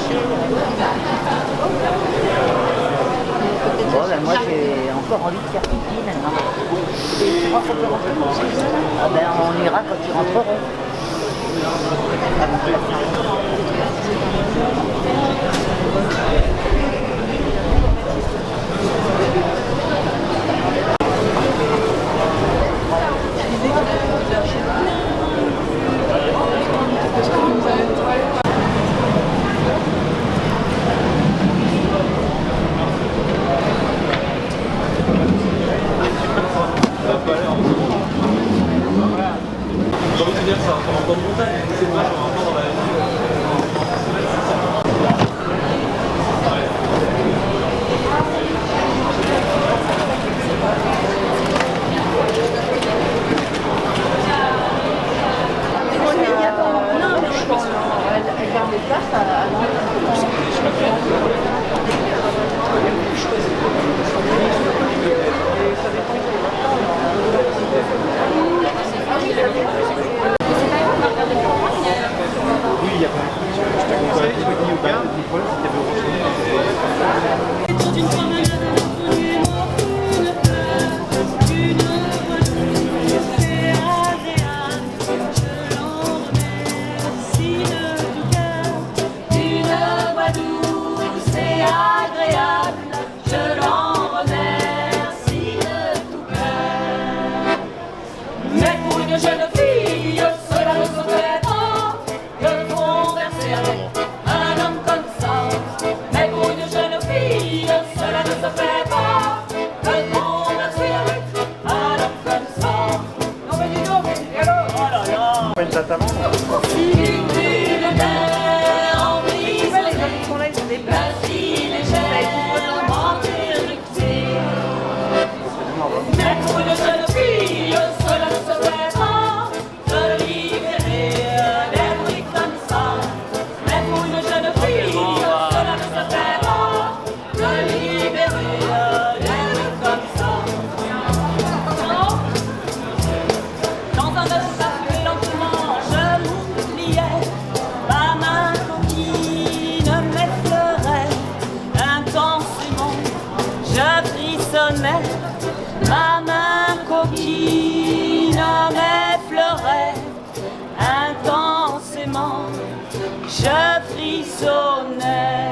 Bon, ben moi j'ai encore envie de faire pipi maintenant. Tu crois qu'on peut rentrer comme ça? Ah ben on ira quand ils rentreront. Ma main coquine m'effleurait intensément, je frissonnais.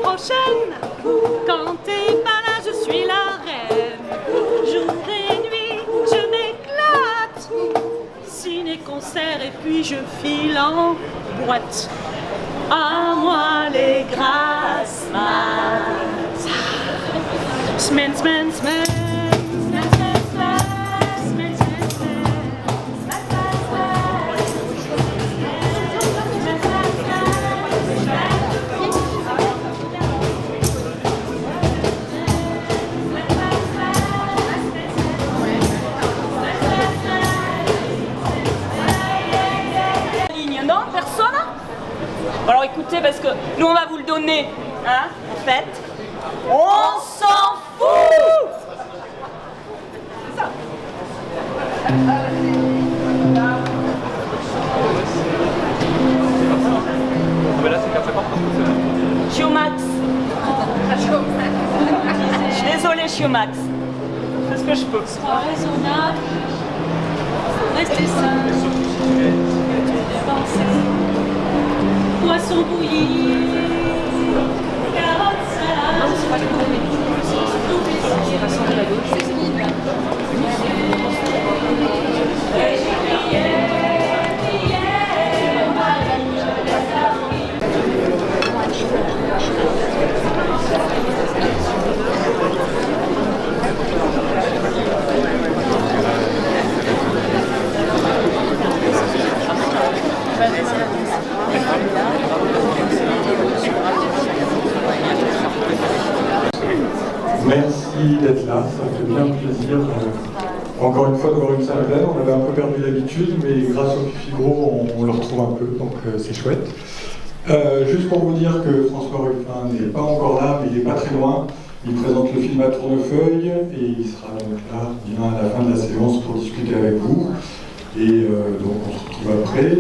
prochaine. Quand t'es pas là, je suis la reine. Jour et nuit, je m'éclate. Ciné, concert et puis je file en boîte. À moi les grasses mat. Semaine, semaine, semaine. Non, personne? Alors écoutez, parce que nous on va vous le donner, hein, en fait. On s'en fout! C'est ça. Mais là c'est 4,50 Chiomax. Je suis désolée, Chiomax. Je fais ce que je peux. Sois raisonnable. Restez simple. Poisson bouilli. Carottes Merci d'être là, ça fait bien plaisir. Encore une fois de voir une salle pleine, on avait un peu perdu l'habitude, mais grâce au Fifi Gros, on le retrouve un peu, donc c'est chouette. Juste pour vous dire que François Ruffin n'est pas encore là, mais il n'est pas très loin. Il présente le film à Tournefeuille et il sera donc là bien à la fin de la séance pour discuter avec vous. Et donc on se retrouve après.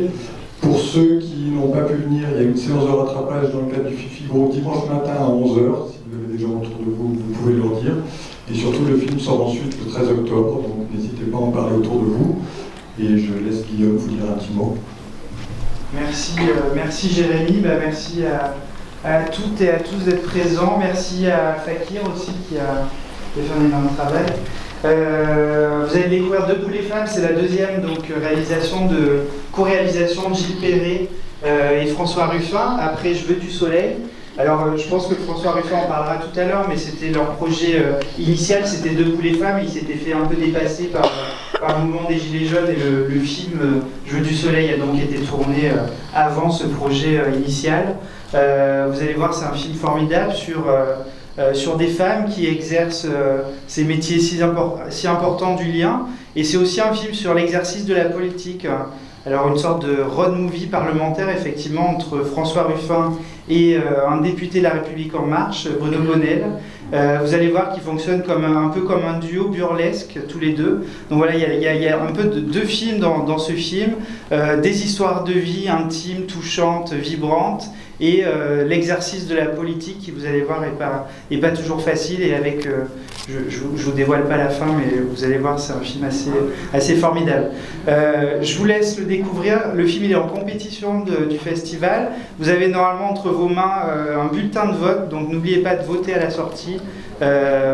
Pour ceux qui n'ont pas pu venir, il y a une séance de rattrapage dans le cadre du Fifi Gros dimanche matin à 11h. Si vous avez des gens autour de vous, vous pouvez leur dire. Et surtout, le film sort ensuite le 13 octobre, donc n'hésitez pas à en parler autour de vous. Et je laisse Guillaume vous dire un petit mot. Merci Jérémy, merci à toutes et à tous d'être présents. Merci à Fakir aussi qui a fait un énorme travail. Vous allez découvrir Debout les femmes, c'est la deuxième co-réalisation de Gilles Perret et François Ruffin, après Je veux du soleil. Alors je pense que François Ruffin en parlera tout à l'heure, mais c'était leur projet initial, c'était Debout les femmes, il s'était fait un peu dépasser par le mouvement des Gilets jaunes et le film Je veux du soleil a donc été tourné avant ce projet initial. Vous allez voir, c'est un film formidable sur des femmes qui exercent ces métiers si importants du lien. Et c'est aussi un film sur l'exercice de la politique. Alors une sorte de road movie parlementaire, effectivement, entre François Ruffin et un député de La République En Marche, Bruno Bonnel. Vous allez voir qu'ils fonctionnent un peu comme un duo burlesque, tous les deux. Donc voilà, il y a un peu de deux films dans ce film. Des histoires de vie intimes, touchantes, vibrantes, et l'exercice de la politique qui, vous allez voir, est pas toujours facile. Et avec, je vous dévoile pas la fin, mais vous allez voir, c'est un film assez formidable. Je vous laisse le découvrir. Le film il est en compétition du festival. Vous avez normalement entre vos mains un bulletin de vote, donc n'oubliez pas de voter à la sortie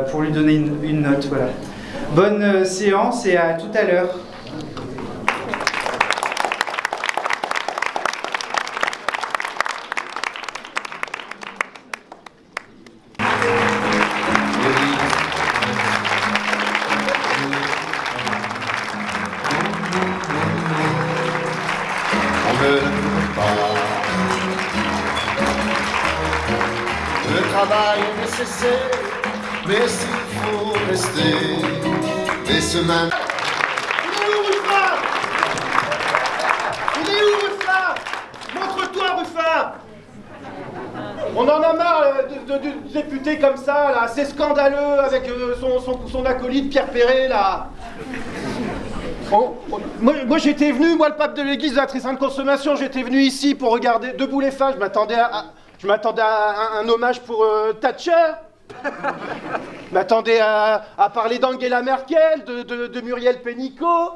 pour lui donner une note. Voilà. Bonne séance et à tout à l'heure. Le travail est nécessaire, mais s'il faut rester des semaines. Il est où, Ruffin? Il est où, Ruffin? Montre-toi, Ruffin! On en a marre de députés comme ça, là. C'est scandaleux avec son acolyte Pierre Perret, là. Moi j'étais venu, moi le pape de l'église de la très sainte consommation, j'étais venu ici pour regarder Debout les femmes, je m'attendais à un hommage pour Thatcher. Je m'attendais à parler d'Angela Merkel, de Muriel Pénicaud.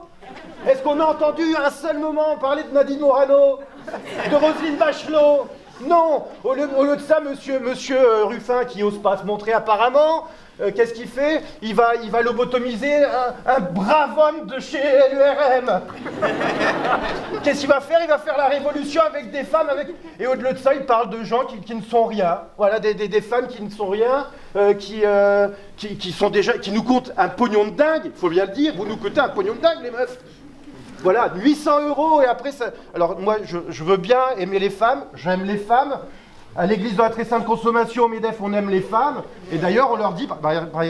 Est-ce qu'on a entendu un seul moment parler de Nadine Morano, de Roselyne Bachelot? Non, au lieu de ça, monsieur Ruffin, qui ose pas se montrer apparemment, qu'est-ce qu'il fait? Il va lobotomiser un brave homme de chez l'URM. Qu'est-ce qu'il va faire? Il va faire la révolution avec des femmes, et au-delà de ça, il parle de gens qui ne sont rien. Voilà, des femmes qui ne sont rien, qui nous comptent un pognon de dingue, il faut bien le dire, vous nous coûtez un pognon de dingue, les meufs. Voilà, 800 € et après ça... Alors moi, je veux bien aimer les femmes, j'aime les femmes. À l'église de la très sainte consommation, au MEDEF, on aime les femmes. Et d'ailleurs, on leur dit,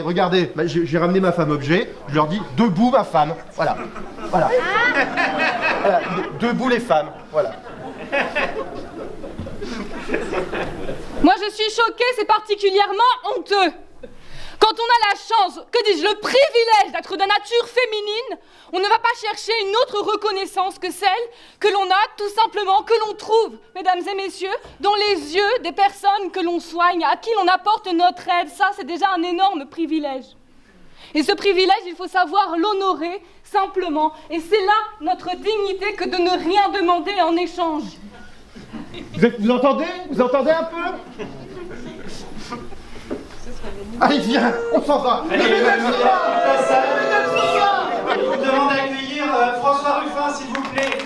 regardez, j'ai ramené ma femme objet, je leur dis, debout ma femme. Voilà. Voilà. Voilà. Debout les femmes. Voilà. Moi, je suis choquée, c'est particulièrement honteux. Quand on a la chance, que dis-je, le privilège d'être de nature féminine, on ne va pas chercher une autre reconnaissance que celle que l'on a, tout simplement, que l'on trouve, mesdames et messieurs, dans les yeux des personnes que l'on soigne, à qui l'on apporte notre aide. Ça, c'est déjà un énorme privilège. Et ce privilège, il faut savoir l'honorer, simplement. Et c'est là notre dignité que de ne rien demander en échange. Vous entendez? Vous entendez un peu? Allez, viens, on s'en va. Allez, je vous demande d'accueillir François Ruffin, s'il vous plaît.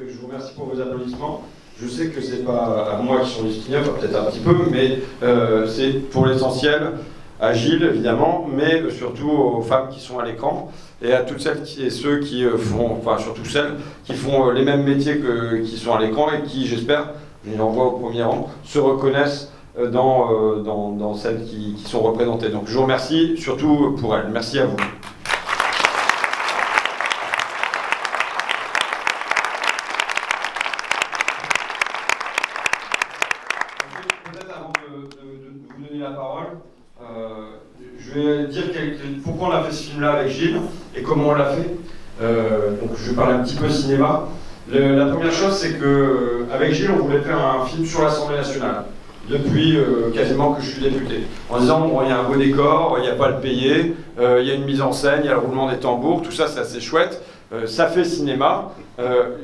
Je vous remercie pour vos applaudissements. Je sais que c'est pas à moi qui sont destinés, enfin peut-être un petit peu, mais c'est pour l'essentiel à Gilles évidemment, mais surtout aux femmes qui sont à l'écran et à toutes celles et ceux qui font, enfin surtout celles qui font les mêmes métiers qui sont à l'écran et qui, j'espère, je l'en vois au premier rang, se reconnaissent dans celles qui sont représentées. Donc je vous remercie surtout pour elles. Merci à vous. La parole. Je vais dire pourquoi on a fait ce film-là avec Gilles et comment on l'a fait. Donc je vais parler un petit peu cinéma. La première chose, c'est que avec Gilles, on voulait faire un film sur l'Assemblée nationale depuis quasiment que je suis député. En disant, bon, il y a un beau décor, il n'y a pas à le payer, il y a une mise en scène, il y a le roulement des tambours, tout ça, c'est assez chouette. Ça fait cinéma.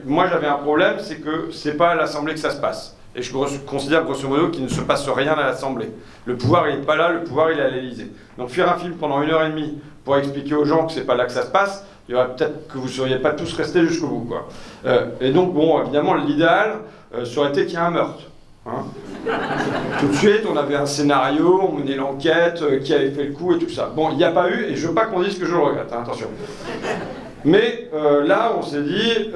Moi, j'avais un problème, c'est que c'est pas à l'Assemblée que ça se passe. Et je considère grosso modo qu'il ne se passe rien à l'Assemblée. Le pouvoir, il n'est pas là, le pouvoir, il est à l'Élysée. Donc faire un film pendant 1h30 pour expliquer aux gens que c'est pas là que ça se passe, il y aurait peut-être que vous ne seriez pas tous restés jusqu'au bout, quoi. Et donc, bon, évidemment, l'idéal, ça aurait été qu'il y ait un meurtre. Hein. Tout de suite, on avait un scénario, on menait l'enquête, qui avait fait le coup et tout ça. Bon, il n'y a pas eu, et je ne veux pas qu'on dise que je le regrette, hein, attention. Mais là, on s'est dit,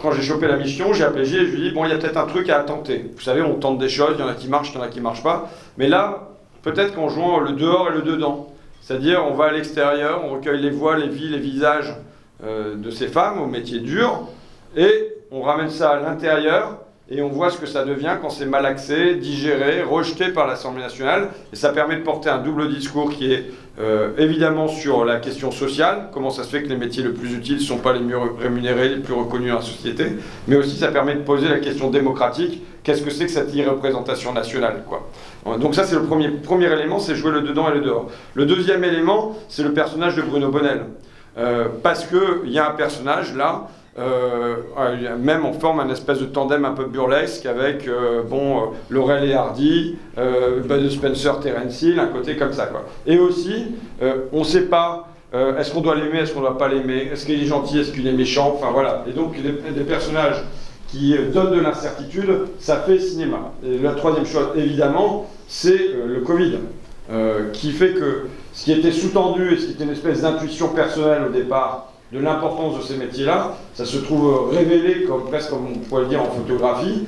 quand j'ai chopé la mission, j'ai appelé Gilles et je lui ai dit, bon, il y a peut-être un truc à tenter. Vous savez, on tente des choses, il y en a qui marchent, il y en a qui ne marchent pas. Mais là, peut-être qu'en jouant le dehors et le dedans, c'est-à-dire on va à l'extérieur, on recueille les voix, les vies, les visages de ces femmes au métier dur, et on ramène ça à l'intérieur, et on voit ce que ça devient quand c'est malaxé, digéré, rejeté par l'Assemblée nationale. Et ça permet de porter un double discours qui est évidemment sur la question sociale, comment ça se fait que les métiers les plus utiles ne sont pas les mieux rémunérés, les plus reconnus dans la société, mais aussi ça permet de poser la question démocratique, qu'est-ce que c'est que cette irreprésentation nationale, quoi. Donc ça c'est le premier élément, c'est jouer le dedans et le dehors. Le deuxième élément, c'est le personnage de Bruno Bonnel. Parce qu'il y a un personnage là, même on forme un espèce de tandem un peu burlesque avec Laurel et Hardy, Bud Spencer, Terence Hill, un côté comme ça, quoi. Et aussi, on ne sait pas est-ce qu'on doit l'aimer, est-ce qu'on ne doit pas l'aimer, est-ce qu'il est gentil, est-ce qu'il est méchant, enfin voilà. Et donc des personnages qui donnent de l'incertitude, ça fait cinéma. Et la troisième chose, évidemment, c'est le Covid, qui fait que ce qui était sous-tendu et ce qui était une espèce d'intuition personnelle au départ, de l'importance de ces métiers-là, ça se trouve révélé presque comme on pourrait le dire en photographie,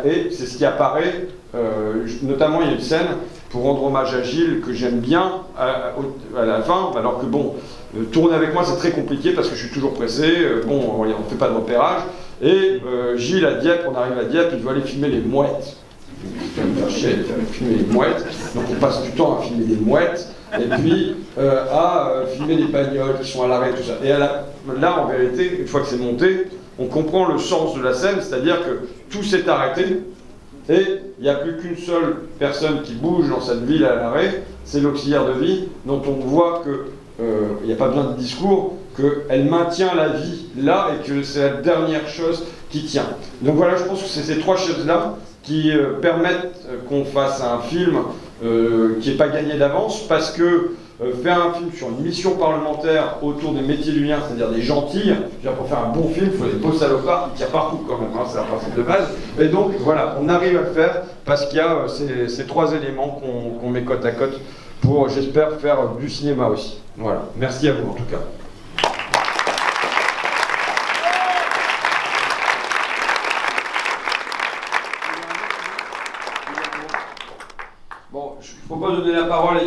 et c'est ce qui apparaît, notamment il y a une scène pour rendre hommage à Gilles que j'aime bien à la fin, alors que bon, tourner avec moi c'est très compliqué parce que je suis toujours pressé, on ne fait pas de repérage, Et Gilles à Dieppe, on arrive à Dieppe, il doit aller filmer les mouettes. Il va me faire chier, il va filmer les mouettes. Donc on passe du temps à filmer des mouettes, et puis à filmer des bagnoles qui sont à l'arrêt, tout ça. Et là, en vérité, une fois que c'est monté, on comprend le sens de la scène, c'est-à-dire que tout s'est arrêté, et il n'y a plus qu'une seule personne qui bouge dans cette ville à l'arrêt, c'est l'auxiliaire de vie, dont on voit qu'il n'y a pas besoin de discours, qu'elle maintient la vie là, et que c'est la dernière chose qui tient. Donc voilà, je pense que c'est ces trois choses-là qui permettent qu'on fasse un film qui n'est pas gagné d'avance, parce que faire un film sur une mission parlementaire autour des métiers du lien, c'est-à-dire des gentils, pour faire un bon film, il faut des beaux salopards qui tirent partout quand même, hein, c'est un principe de base. Et donc voilà, on arrive à le faire parce qu'il y a ces trois éléments qu'on met côte à côte pour, j'espère, faire du cinéma aussi. Voilà, merci à vous en tout cas. Bon, je propose de donner la parole.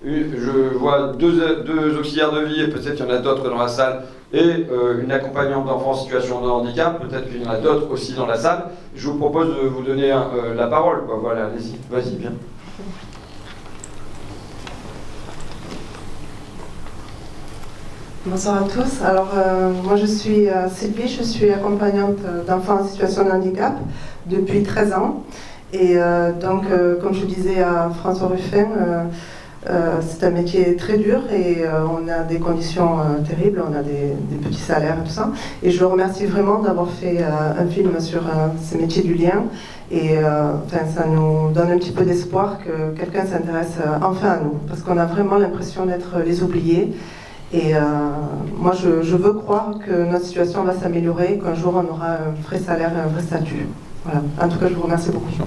Je vois deux auxiliaires de vie, et peut-être qu'il y en a d'autres dans la salle, et une accompagnante d'enfants en situation de handicap, peut-être qu'il y en a d'autres aussi dans la salle. Je vous propose de vous donner la parole, quoi. Voilà, allez-y, vas-y, viens. Bonsoir à tous. Alors, moi je suis Sylvie, je suis accompagnante d'enfants en situation de handicap depuis 13 ans. Et donc, comme je disais à François Ruffin, c'est un métier très dur et on a des conditions terribles, on a des petits salaires et tout ça. Et je le remercie vraiment d'avoir fait un film sur ces métiers du lien. Et enfin, ça nous donne un petit peu d'espoir que quelqu'un s'intéresse enfin à nous, parce qu'on a vraiment l'impression d'être les oubliés. Et moi, je veux croire que notre situation va s'améliorer, qu'un jour on aura un vrai salaire et un vrai statut. Voilà. En tout cas, je vous remercie beaucoup. Je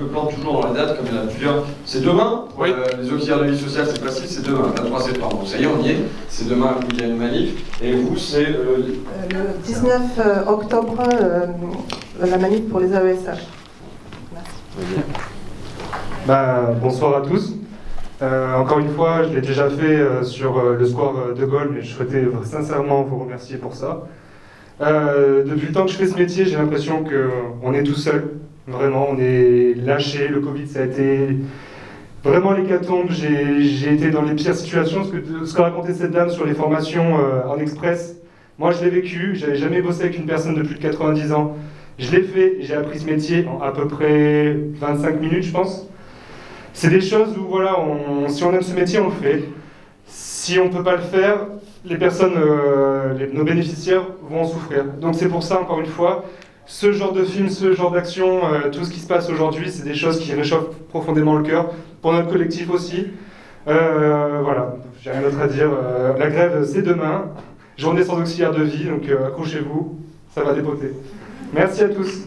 me plante toujours dans la date, comme il y en a plusieurs. C'est demain, pour les auxiliaires de vie sociale, c'est facile, c'est demain, 23 septembre. Donc ça y est, on y est. C'est demain qu'il y a une manif. Et vous, c'est le 19 octobre, la manif pour les AESH. Merci. Bonsoir à tous. Encore une fois, je l'ai déjà fait sur le square de Gaulle, mais je souhaitais sincèrement vous remercier pour ça. Depuis le temps que je fais ce métier, j'ai l'impression qu'on est tout seul. Vraiment, on est lâché. Le Covid, ça a été vraiment l'hécatombe. J'ai été dans les pires situations. Ce qu'a raconté cette dame sur les formations en express, moi je l'ai vécu. J'avais jamais bossé avec une personne de plus de 90 ans. Je l'ai fait. J'ai appris ce métier en à peu près 25 minutes, je pense. C'est des choses où, voilà, si on aime ce métier, on le fait. Si on ne peut pas le faire, les personnes, nos bénéficiaires vont en souffrir. Donc c'est pour ça, encore une fois, ce genre de film, ce genre d'action, tout ce qui se passe aujourd'hui, c'est des choses qui réchauffent profondément le cœur, pour notre collectif aussi. Voilà, j'ai rien d'autre à dire. La grève, c'est demain, journée sans auxiliaire de vie, donc accrochez-vous, ça va dépoter. Merci à tous.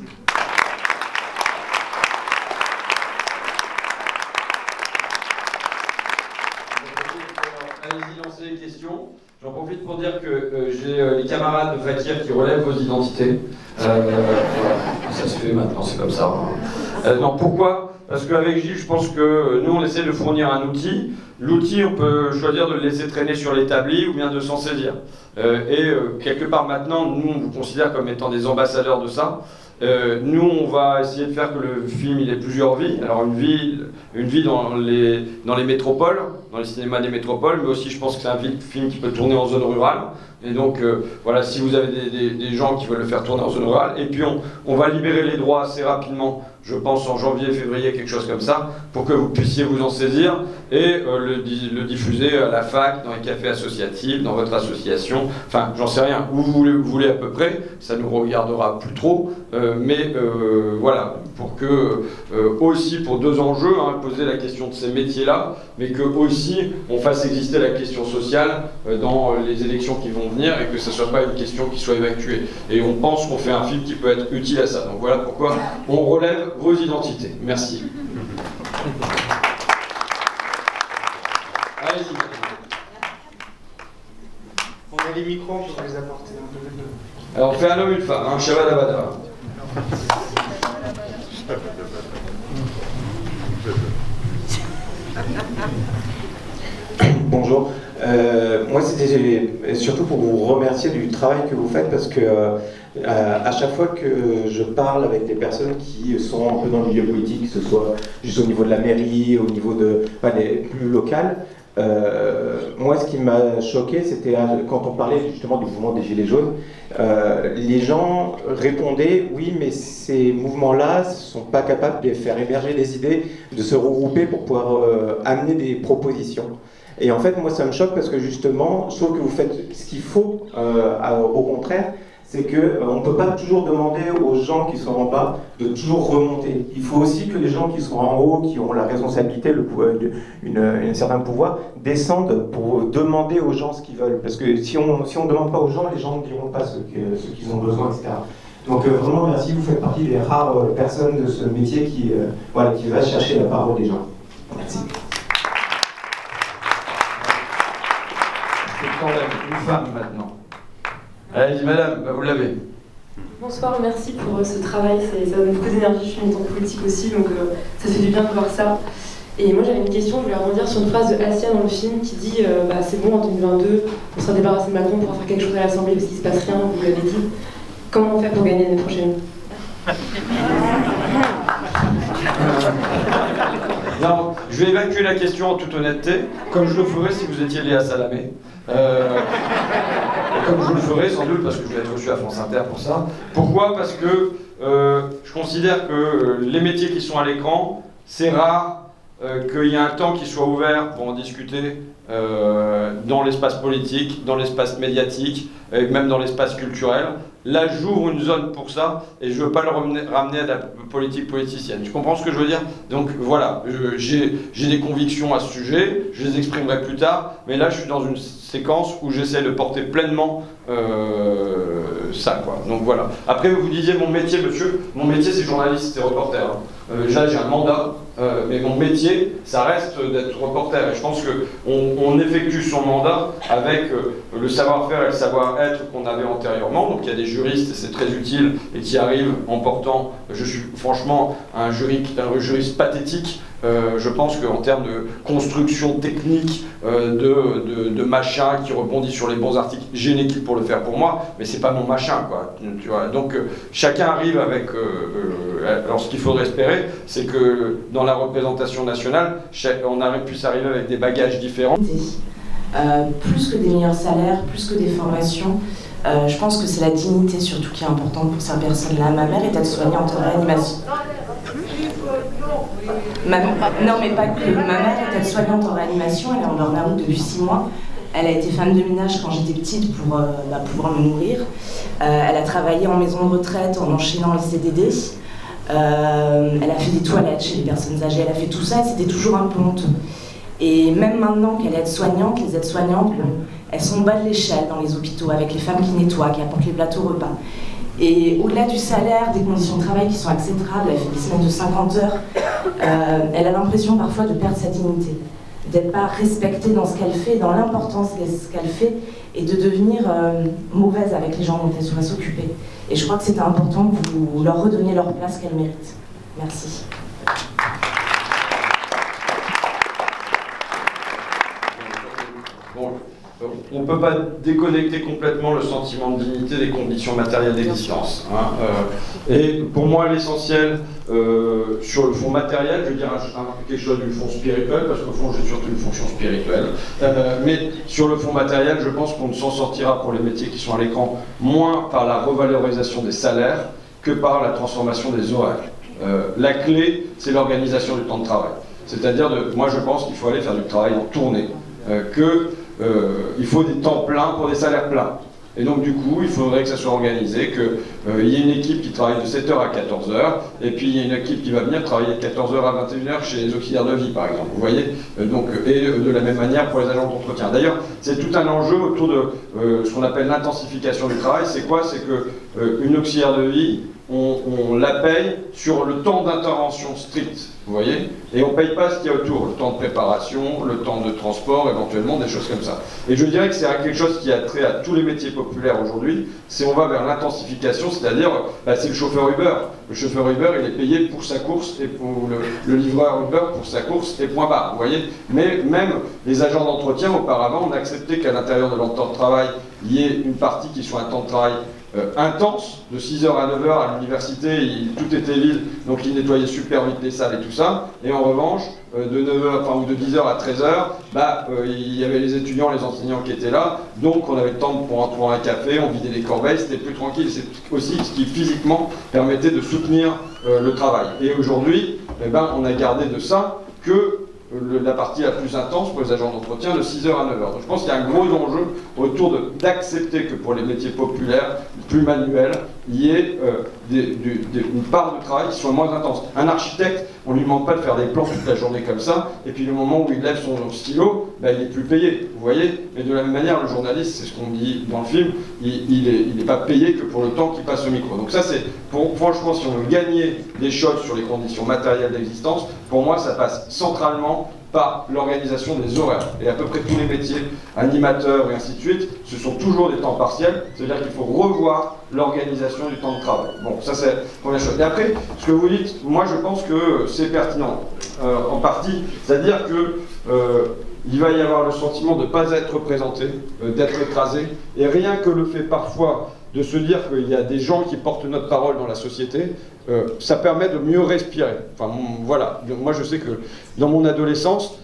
Allez-y, lancez les questions. J'en profite pour dire que j'ai les camarades de Fakir qui relèvent vos identités. Ça se fait maintenant, c'est comme ça. Non, pourquoi ? Parce qu'avec Gilles, je pense que nous, on essaie de fournir un outil. L'outil, on peut choisir de le laisser traîner sur l'établi ou bien de s'en saisir. Quelque part maintenant, nous, on vous considère comme étant des ambassadeurs de ça. Nous, on va essayer de faire que le film il ait plusieurs vies. Alors une vie dans les métropoles, dans les cinémas des métropoles, mais aussi je pense que c'est un film qui peut tourner en zone rurale. Et donc voilà, si vous avez des gens qui veulent le faire tourner en zone rurale, et puis on va libérer les droits assez rapidement, je pense en janvier, février, quelque chose comme ça, pour que vous puissiez vous en saisir et le diffuser à la fac, dans les cafés associatifs, dans votre association, enfin j'en sais rien, où vous voulez à peu près, ça nous regardera plus trop, mais voilà, pour que aussi pour deux enjeux, hein, poser la question de ces métiers-là, mais que aussi on fasse exister la question sociale dans les élections qui vont venir et que ce ne soit pas une question qui soit évacuée. Et on pense qu'on fait un film qui peut être utile à ça. Donc voilà pourquoi on relève vos identités. Merci. Allez-y. On a les micros, je vais les apporter. Alors on fait un homme et une femme, un Shabbat Abada. bonjour. Moi, c'était surtout pour vous remercier du travail que vous faites parce que à chaque fois que je parle avec des personnes qui sont un peu dans le milieu politique, que ce soit juste au niveau de la mairie, au niveau de les plus locales, moi, ce qui m'a choqué, c'était quand on parlait justement du mouvement des Gilets jaunes, les gens répondaient « oui, mais ces mouvements-là ne sont pas capables de faire émerger des idées, de se regrouper pour pouvoir amener des propositions ». Et en fait, moi, ça me choque parce que justement, je trouve que vous faites ce qu'il faut, au contraire, c'est qu'on ne peut pas toujours demander aux gens qui sont en bas de toujours remonter. Il faut aussi que les gens qui sont en haut, qui ont la responsabilité, un certain pouvoir, descendent pour demander aux gens ce qu'ils veulent. Parce que si on ne demande pas aux gens, les gens ne diront pas ce qu'ils ont besoin, etc. Donc vraiment, merci, vous faites partie des rares personnes de ce métier qui va chercher la parole des gens. Merci. Une femme maintenant. Allez, madame, vous l'avez. Bonsoir, merci pour ce travail, ça donne beaucoup d'énergie, je suis militante politique aussi, donc ça fait du bien de voir ça. Et moi j'avais une question, je voulais rebondir sur une phrase de Assia dans le film qui dit c'est bon, en 2022, on sera débarrassé de Macron, on pourra faire quelque chose à l'Assemblée parce qu'il se passe rien, vous l'avez dit. Comment on fait pour gagner l'année prochaine? Non, je vais évacuer la question en toute honnêteté, comme je le ferais si vous étiez Léa Salamé. Comme je le ferai sans doute parce que je vais être reçu à France Inter pour ça. Pourquoi? Parce que je considère que les métiers qui sont à l'écran, c'est rare qu'il y ait un temps qui soit ouvert pour en discuter dans l'espace politique, dans l'espace médiatique, et même dans l'espace culturel. Là, j'ouvre une zone pour ça et je ne veux pas le ramener à la politique politicienne. Tu comprends ce que je veux dire? Donc voilà, j'ai des convictions à ce sujet, je les exprimerai plus tard, mais là je suis dans une séquence où j'essaie de porter pleinement ça, quoi. Donc voilà. Après, vous disiez mon métier, monsieur, mon métier c'est journaliste, c'est reporter. Hein. Là j'ai un mandat, mais mon métier, ça reste d'être reporter. Et je pense qu'on effectue son mandat avec le savoir-faire et le savoir-être qu'on avait antérieurement. Donc il y a des juristes, et c'est très utile, et qui arrivent en portant, je suis franchement un juriste pathétique. Je pense qu'en termes de construction technique, de machin qui rebondit sur les bons articles, j'ai une équipe pour le faire pour moi, mais c'est pas mon machin, quoi. Tu vois. Donc chacun arrive avec... alors ce qu'il faudrait espérer, c'est que dans la représentation nationale, on puisse arriver avec des bagages différents. Plus que des meilleurs salaires, plus que des formations, je pense que c'est la dignité surtout qui est importante pour ces personnes-là. Ma mère est aide-soignante en réanimation. Non, mais pas que. Ma mère est aide-soignante en réanimation, elle est en burn-out depuis 6 mois. Elle a été femme de ménage quand j'étais petite pour pouvoir me nourrir. Elle a travaillé en maison de retraite en enchaînant les CDD. Elle a fait des toilettes chez les personnes âgées, elle a fait tout ça et c'était toujours un peu honteux. Et même maintenant qu'elle est aide-soignante, les aides-soignantes, elles sont au bas de l'échelle dans les hôpitaux avec les femmes qui nettoient, qui apportent les plateaux repas. Et au-delà du salaire, des conditions de travail qui sont acceptables, elle fait des semaines de 50 heures, elle a l'impression parfois de perdre sa dignité, d'être pas respectée dans ce qu'elle fait, dans l'importance de ce qu'elle fait, et de devenir mauvaise avec les gens dont elle doit s'occuper. Et je crois que c'est important que vous leur redonniez leur place qu'elles méritent. Merci. Bon, on ne peut pas déconnecter complètement le sentiment de dignité des conditions matérielles d'existence. Hein. Et pour moi, l'essentiel, sur le fond matériel, je veux dire quelque chose du fond spirituel, parce qu'au fond, j'ai surtout une fonction spirituelle. Mais sur le fond matériel, je pense qu'on ne s'en sortira pour les métiers qui sont à l'écran, moins par la revalorisation des salaires que par la transformation des horaires. La clé, c'est l'organisation du temps de travail. C'est-à-dire, moi je pense qu'il faut aller faire du travail en tournée, il faut des temps pleins pour des salaires pleins. Et donc du coup, il faudrait que ça soit organisé, qu'il y ait une équipe qui travaille de 7h à 14h, et puis il y a une équipe qui va venir travailler de 14h à 21h chez les auxiliaires de vie, par exemple. Vous voyez, donc, et de la même manière pour les agents d'entretien. D'ailleurs, c'est tout un enjeu autour de ce qu'on appelle l'intensification du travail. C'est quoi? C'est qu'une auxiliaire de vie on la paye sur le temps d'intervention strict, vous voyez, et on ne paye pas ce qu'il y a autour, le temps de préparation, le temps de transport, éventuellement, des choses comme ça. Et je dirais que c'est quelque chose qui a trait à tous les métiers populaires aujourd'hui, c'est on va vers l'intensification, c'est-à-dire, c'est le chauffeur Uber. Le chauffeur Uber, il est payé pour sa course, et pour le livreur Uber pour sa course, et point barre, vous voyez. Mais même les agents d'entretien, auparavant, on a accepté qu'à l'intérieur de leur temps de travail, il y ait une partie qui soit un temps de travail intense, de 6h à 9h à l'université, tout était vide, donc ils nettoyaient super vite les salles et tout ça, et en revanche, de 9h, enfin, ou de 10h à 13h, il y avait les étudiants, les enseignants qui étaient là, donc on avait le temps pour prendre un café, on vidait les corbeilles, c'était plus tranquille, c'est aussi ce qui physiquement permettait de soutenir le travail. Et aujourd'hui, on a gardé de ça que la partie la plus intense pour les agents d'entretien de 6h à 9h. Donc je pense qu'il y a un gros enjeu autour d'accepter que pour les métiers populaires, plus manuels, il y ait une part de travail qui soit moins intense. Un architecte, on ne lui demande pas de faire des plans toute la journée comme ça, et puis le moment où il lève son stylo, il n'est plus payé, vous voyez. Mais de la même manière, le journaliste, c'est ce qu'on dit dans le film, il n'est pas payé que pour le temps qu'il passe au micro. Donc ça, c'est, franchement, si on veut gagner des choses sur les conditions matérielles d'existence, pour moi, ça passe centralement par l'organisation des horaires. Et à peu près tous les métiers, animateurs et ainsi de suite, ce sont toujours des temps partiels, c'est-à-dire qu'il faut revoir l'organisation du temps de travail. Bon, ça c'est la première chose. Et après, ce que vous dites, moi je pense que c'est pertinent, en partie, c'est-à-dire que il va y avoir le sentiment de ne pas être représenté, d'être écrasé, et rien que le fait parfois de se dire qu'il y a des gens qui portent notre parole dans la société, ça permet de mieux respirer. Enfin, voilà. Moi, je sais que dans mon adolescence,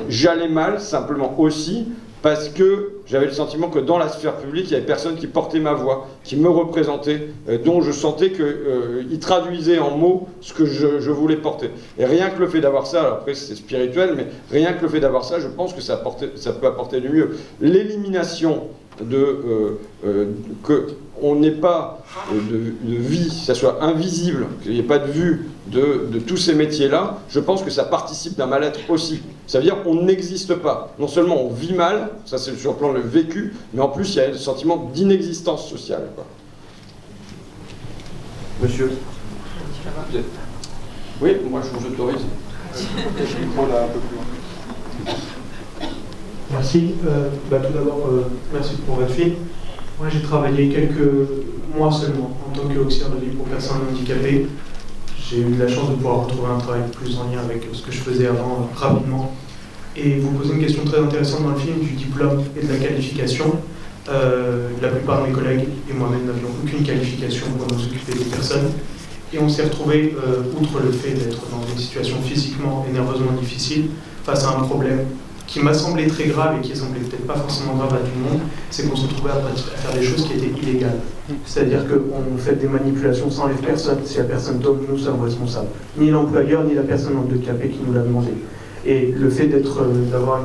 j'allais mal, simplement aussi, parce que j'avais le sentiment que dans la sphère publique, il n'y avait personne qui portait ma voix, qui me représentait, dont je sentais qu'il traduisait en mots ce que je voulais porter. Et rien que le fait d'avoir ça, alors après c'est spirituel, mais rien que le fait d'avoir ça, je pense que ça peut apporter du mieux. L'élimination qu'on n'ait pas de vie, que ça soit invisible, qu'il n'y ait pas de vue de tous ces métiers-là, je pense que ça participe d'un mal-être aussi. Ça veut dire qu'on n'existe pas. Non seulement on vit mal, ça c'est sur le plan de vécu, mais en plus il y a un sentiment d'inexistence sociale, quoi. Monsieur. Oui, moi je vous autorise. Je prends là un peu plus loin. Merci. Tout d'abord, merci pour votre film. Moi, j'ai travaillé quelques mois seulement en tant qu'auxiliaire de vie pour personnes handicapées. J'ai eu la chance de pouvoir retrouver un travail plus en lien avec ce que je faisais avant rapidement. Et vous posez une question très intéressante dans le film du diplôme et de la qualification. La plupart de mes collègues et moi-même n'avions aucune qualification pour nous occuper des personnes. Et on s'est retrouvés, outre le fait d'être dans une situation physiquement et nerveusement difficile, face à un problème qui m'a semblé très grave et qui semblait peut-être pas forcément grave à tout le monde, c'est qu'on se retrouvait à faire des choses qui étaient illégales. C'est-à-dire qu'on fait des manipulations sans les personnes. Si la personne tombe, nous sommes responsables. Ni l'employeur, ni la personne handicapée qui nous l'a demandé. Et le fait d'avoir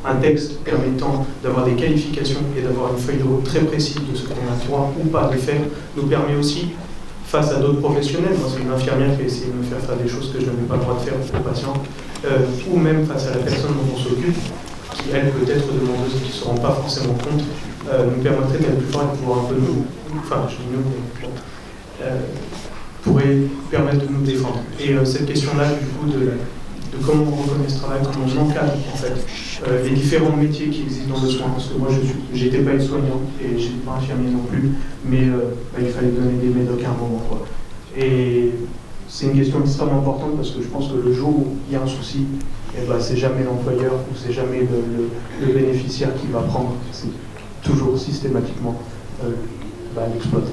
un texte permettant d'avoir des qualifications et d'avoir une feuille de route très précise de ce qu'on a le droit ou pas de faire, nous permet aussi, face à d'autres professionnels, moi c'est une infirmière qui a essayé de me faire faire des choses que je n'avais pas le droit de faire aux patients, ou même face à la personne dont on s'occupe, qui elle peut être demandeuse et qui ne se rend pas forcément compte, nous permettrait d'être plus fort et de pouvoir un peu pourrait permettre de nous défendre. Et cette question-là, du coup, de comment on reconnaît ce travail, comment on encadre en fait les différents métiers qui existent dans le soin, parce que moi j'étais pas une soignante et j'étais pas infirmier non plus, mais il fallait donner des médocs à un moment, quoi. Et c'est une question extrêmement importante parce que je pense que le jour où il y a un souci, c'est jamais l'employeur ou c'est jamais le bénéficiaire qui va prendre, c'est toujours systématiquement l'exploiter.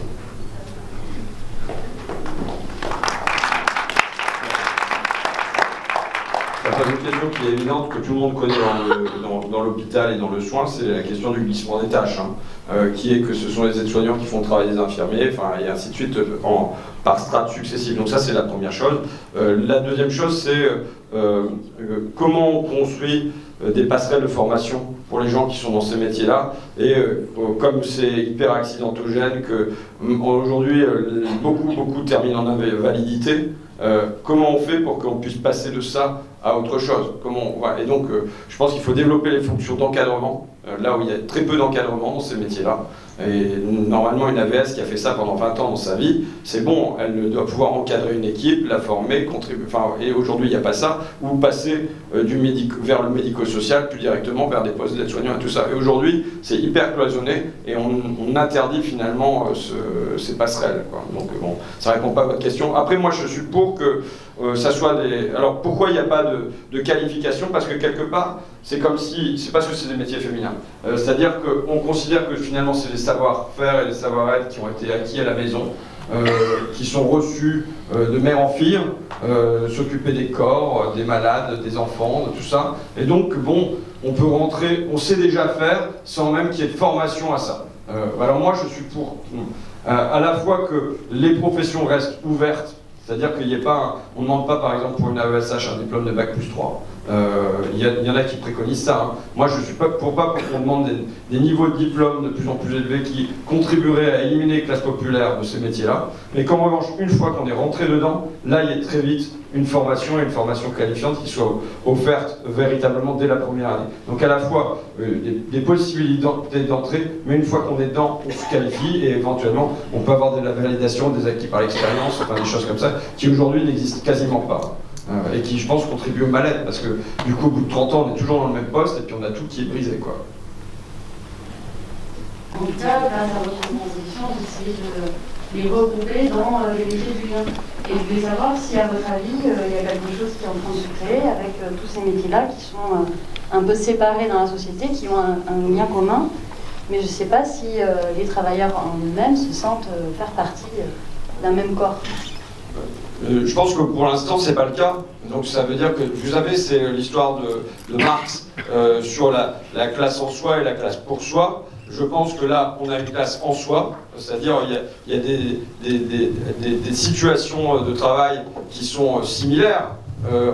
Une question qui est évidente, que tout le monde connaît dans l'hôpital et dans le soin, c'est la question du glissement des tâches, qui est que ce sont les aides-soignants qui font le travail des infirmiers, et ainsi de suite, par strates successives. Donc ça, c'est la première chose. La deuxième chose, c'est comment on construit des passerelles de formation pour les gens qui sont dans ces métiers-là. Et comme c'est hyper accidentogène, que aujourd'hui, beaucoup terminent en invalidité, comment on fait pour qu'on puisse passer de ça à autre chose? Et donc, je pense qu'il faut développer les fonctions d'encadrement, là où il y a très peu d'encadrement dans ces métiers-là. Et normalement, une AVS qui a fait ça pendant 20 ans dans sa vie, c'est bon, elle doit pouvoir encadrer une équipe, la former, contribuer. Et aujourd'hui, il n'y a pas ça, ou passer vers le médico-social, plus directement vers des postes d'aide-soignants et tout ça. Et aujourd'hui, c'est hyper cloisonné et on interdit finalement ces passerelles, quoi. Donc bon, ça répond pas à votre question. Après, moi, je suis pour que ça soit des... Alors, pourquoi il n'y a pas de qualification? Parce que quelque part, c'est comme si... C'est parce que c'est des métiers féminins. C'est-à-dire qu'on considère que finalement, c'est des savoir-faire et des savoir-être qui ont été acquis à la maison, qui sont reçus de mère en fille, s'occuper des corps, des malades, des enfants, de tout ça. Et donc, bon, on peut rentrer, on sait déjà faire, sans même qu'il y ait de formation à ça. Alors moi, je suis pour à la fois que les professions restent ouvertes, c'est-à-dire qu'il n'y ait pas, on ne demande pas par exemple pour une AESH un diplôme de Bac+3. Il y en a qui préconisent ça. Hein. Moi je ne suis pas pour qu'on demande des niveaux de diplôme de plus en plus élevés qui contribueraient à éliminer les classes populaires de ces métiers-là. Mais qu'en revanche, une fois qu'on est rentré dedans, là il y a très vite une formation et une formation qualifiante qui soit offerte véritablement dès la première année. Donc à la fois des possibilités d'entrée, mais une fois qu'on est dedans, on se qualifie et éventuellement on peut avoir de la validation des acquis par l'expérience, enfin des choses comme ça, qui aujourd'hui n'existent quasiment pas. Et qui, je pense, contribuent au mal-être, parce que du coup, au bout de 30 ans, on est toujours dans le même poste et puis on a tout qui est brisé, quoi. En tout cas, grâce à votre transition, vous essayez de les regrouper dans les métiers du lien. Et je voulais savoir si, à votre avis, il y a quelque chose qui est en train de se créer avec tous ces métiers-là qui sont un peu séparés dans la société, qui ont un lien commun. Mais je ne sais pas si les travailleurs en eux-mêmes se sentent faire partie d'un même corps. Je pense que pour l'instant, c'est pas le cas. Donc ça veut dire que, vous savez, c'est l'histoire de Marx sur la classe en soi et la classe pour soi. Je pense que là, on a une classe en soi, c'est-à-dire il y a des situations de travail qui sont similaires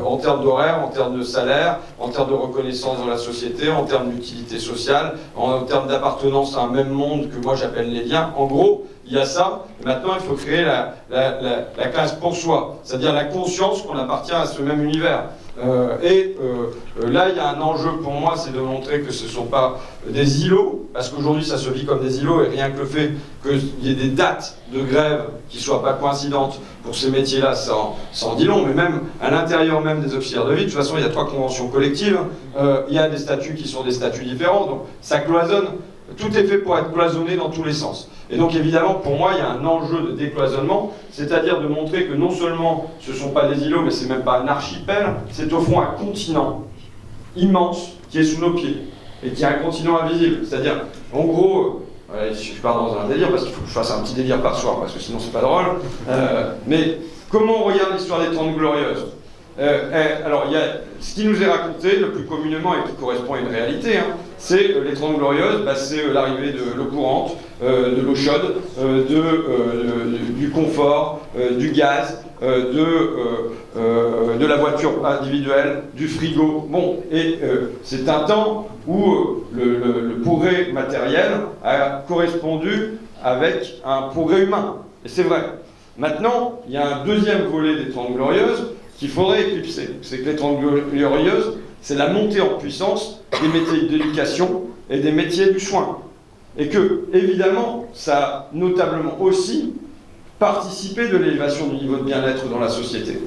en termes d'horaire, en termes de salaire, en termes de reconnaissance dans la société, en termes d'utilité sociale, en termes d'appartenance à un même monde que moi j'appelle les liens. En gros, il y a ça. Maintenant, il faut créer la classe pour soi, c'est-à-dire la conscience qu'on appartient à ce même univers. Là, il y a un enjeu pour moi, c'est de montrer que ce ne sont pas des îlots, parce qu'aujourd'hui, ça se vit comme des îlots, et rien que le fait qu'il y ait des dates de grève qui ne soient pas coïncidantes pour ces métiers-là, ça en dit long, mais même à l'intérieur même des auxiliaires de vie, de toute façon, il y a 3 conventions collectives, il y a des statuts qui sont des statuts différents, donc ça cloisonne. Tout est fait pour être cloisonné dans tous les sens. Et donc évidemment, pour moi, il y a un enjeu de décloisonnement, c'est-à-dire de montrer que non seulement ce ne sont pas des îlots, mais c'est même pas un archipel, c'est au fond un continent immense qui est sous nos pieds, et qui est un continent invisible. C'est-à-dire, en gros, je pars dans un délire, parce qu'il faut que je fasse un petit délire par soir, parce que sinon c'est pas drôle, mais comment on regarde l'histoire des 30 Glorieuses? Alors, il y a ce qui nous est raconté le plus communément et qui correspond à une réalité, hein, c'est les 30 Glorieuses, c'est l'arrivée de l'eau courante, de l'eau chaude, du confort, du gaz, de la voiture individuelle, du frigo. Bon, et c'est un temps où le progrès matériel a correspondu avec un progrès humain. Et c'est vrai. Maintenant, il y a un deuxième volet des 30 Glorieuses qu'il faudrait éclipser. C'est que les 30 Glorieuses, c'est la montée en puissance des métiers d'éducation et des métiers du soin. Et que, évidemment, ça a notablement aussi participé de l'élévation du niveau de bien-être dans la société.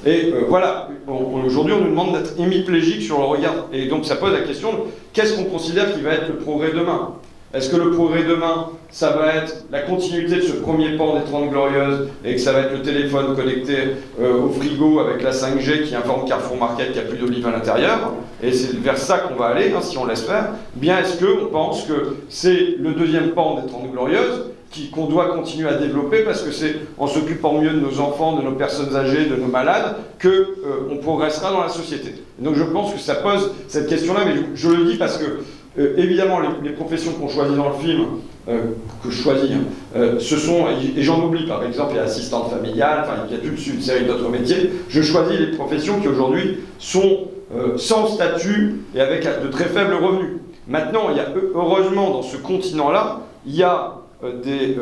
Et voilà, aujourd'hui on nous demande d'être hémiplégique sur le regard. Et donc ça pose la question, qu'est-ce qu'on considère qui va être le progrès demain ? Est-ce que le progrès demain, ça va être la continuité de ce premier pan des 30 Glorieuses et que ça va être le téléphone connecté au frigo avec la 5G qui informe Carrefour Market qu'il n'y a plus d'olive à l'intérieur, et c'est vers ça qu'on va aller, hein, si on laisse faire. Bien, est-ce qu'on pense que c'est le deuxième pan des 30 Glorieuses qu'on doit continuer à développer parce que c'est en s'occupant mieux de nos enfants, de nos personnes âgées, de nos malades, qu'on progressera dans la société. Et donc je pense que ça pose cette question-là, mais je le dis parce que évidemment, les professions qu'on choisit dans le film, que je choisis, ce sont, et j'en oublie par exemple, il y a assistante familiale, enfin il y a toute une série d'autres métiers, je choisis les professions qui aujourd'hui sont sans statut et avec de très faibles revenus. Maintenant, il y a heureusement dans ce continent-là, il y a des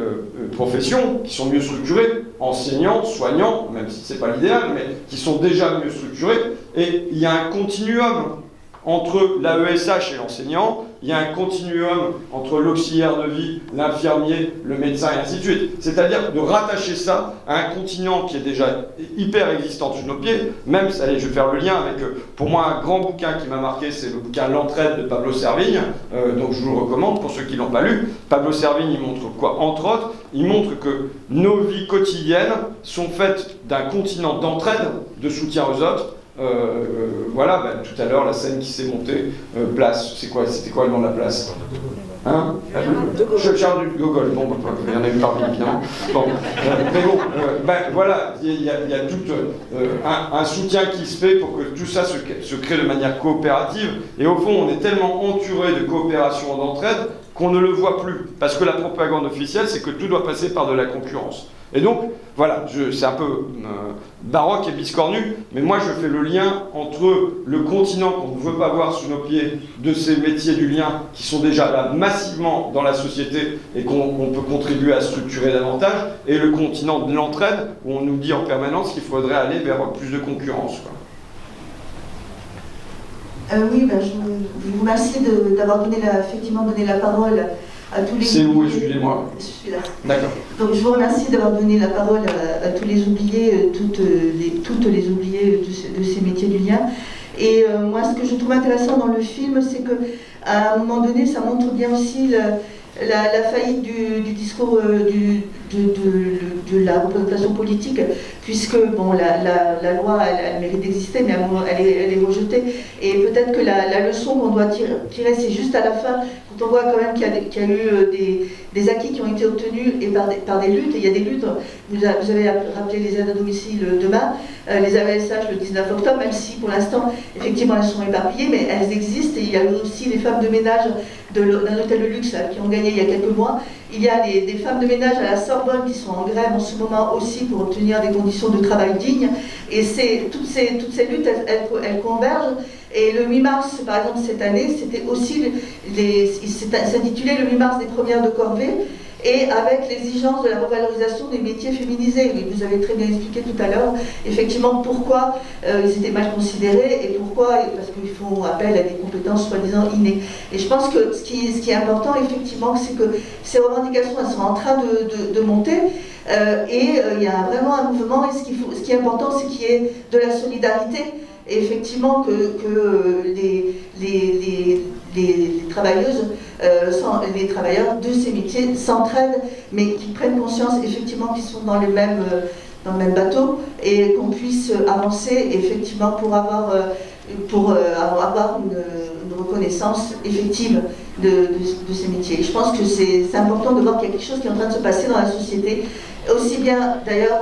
professions qui sont mieux structurées, enseignants, soignants, même si ce n'est pas l'idéal, mais qui sont déjà mieux structurées, et il y a un continuum entre l'AESH et l'enseignant, il y a un continuum entre l'auxiliaire de vie, l'infirmier, le médecin et ainsi de suite. C'est-à-dire de rattacher ça à un continent qui est déjà hyper existant sous nos pieds, même, allez, je vais faire le lien avec, pour moi, un grand bouquin qui m'a marqué, c'est le bouquin L'entraide de Pablo Servigne, donc je vous le recommande pour ceux qui ne l'ont pas lu. Pablo Servigne, il montre quoi? Entre autres, il montre que nos vies quotidiennes sont faites d'un continent d'entraide, de soutien aux autres. Voilà, bah, tout à l'heure, la scène qui s'est montée, place, c'était quoi le nom de la place? Hein? Charles de Gaulle, bon, il y en a eu parmi, évidemment. Bon, mais bon, voilà, il y a tout un soutien qui se fait pour que tout ça se crée de manière coopérative. Et au fond, on est tellement entouré de coopération et d'entraide qu'on ne le voit plus. Parce que la propagande officielle, c'est que tout doit passer par de la concurrence. Et donc, voilà, c'est un peu baroque et biscornu, mais moi je fais le lien entre le continent qu'on ne veut pas voir sous nos pieds, de ces métiers du lien qui sont déjà là massivement dans la société et qu'on peut contribuer à structurer davantage, et le continent de l'entraide, où on nous dit en permanence qu'il faudrait aller vers plus de concurrence, quoi. Oui, je vous remercie d'avoir effectivement donné la parole à tous les... C'est où, excusez-moi? Je suis là. D'accord. Donc je vous remercie d'avoir donné la parole à tous les oubliés, toutes les oubliées de ces métiers du lien. Et moi, ce que je trouve intéressant dans le film, c'est qu'à un moment donné, ça montre bien aussi la faillite du discours de la représentation politique, puisque bon, la loi, elle mérite d'exister, mais elle est rejetée. Et peut-être que la leçon qu'on doit tirer, c'est juste à la fin, quand on voit quand même qu'il y a eu des acquis qui ont été obtenus et par des luttes. Et il y a des luttes, vous avez rappelé les aides à domicile demain, les AESH le 19 octobre, même si pour l'instant, effectivement, elles sont éparpillées, mais elles existent. Et il y a aussi les femmes de ménage d'un hôtel de luxe qui ont gagné il y a quelques mois. Il y a des femmes de ménage à la Sorbonne qui sont en grève en ce moment aussi pour obtenir des conditions de travail dignes. Et toutes ces luttes, elles convergent. Et le 8 mars, par exemple, cette année, c'était aussi, s'intitulait le 8 mars des premières de corvée, et avec l'exigence de la revalorisation des métiers féminisés. Et vous avez très bien expliqué tout à l'heure, effectivement, pourquoi ils étaient mal considérés, et pourquoi, parce qu'ils font appel à des compétences soi-disant innées. Et je pense que ce qui est important, effectivement, c'est que ces revendications, elles sont en train de monter, et il y a vraiment un mouvement, et ce qui est important, c'est qu'il y ait de la solidarité, et effectivement que les travailleuses, les travailleurs de ces métiers s'entraident, mais qu'ils prennent conscience effectivement qu'ils sont dans le même bateau, et qu'on puisse avancer effectivement pour avoir une reconnaissance effective de ces métiers. Et je pense que c'est important de voir qu'il y a quelque chose qui est en train de se passer dans la société, aussi bien d'ailleurs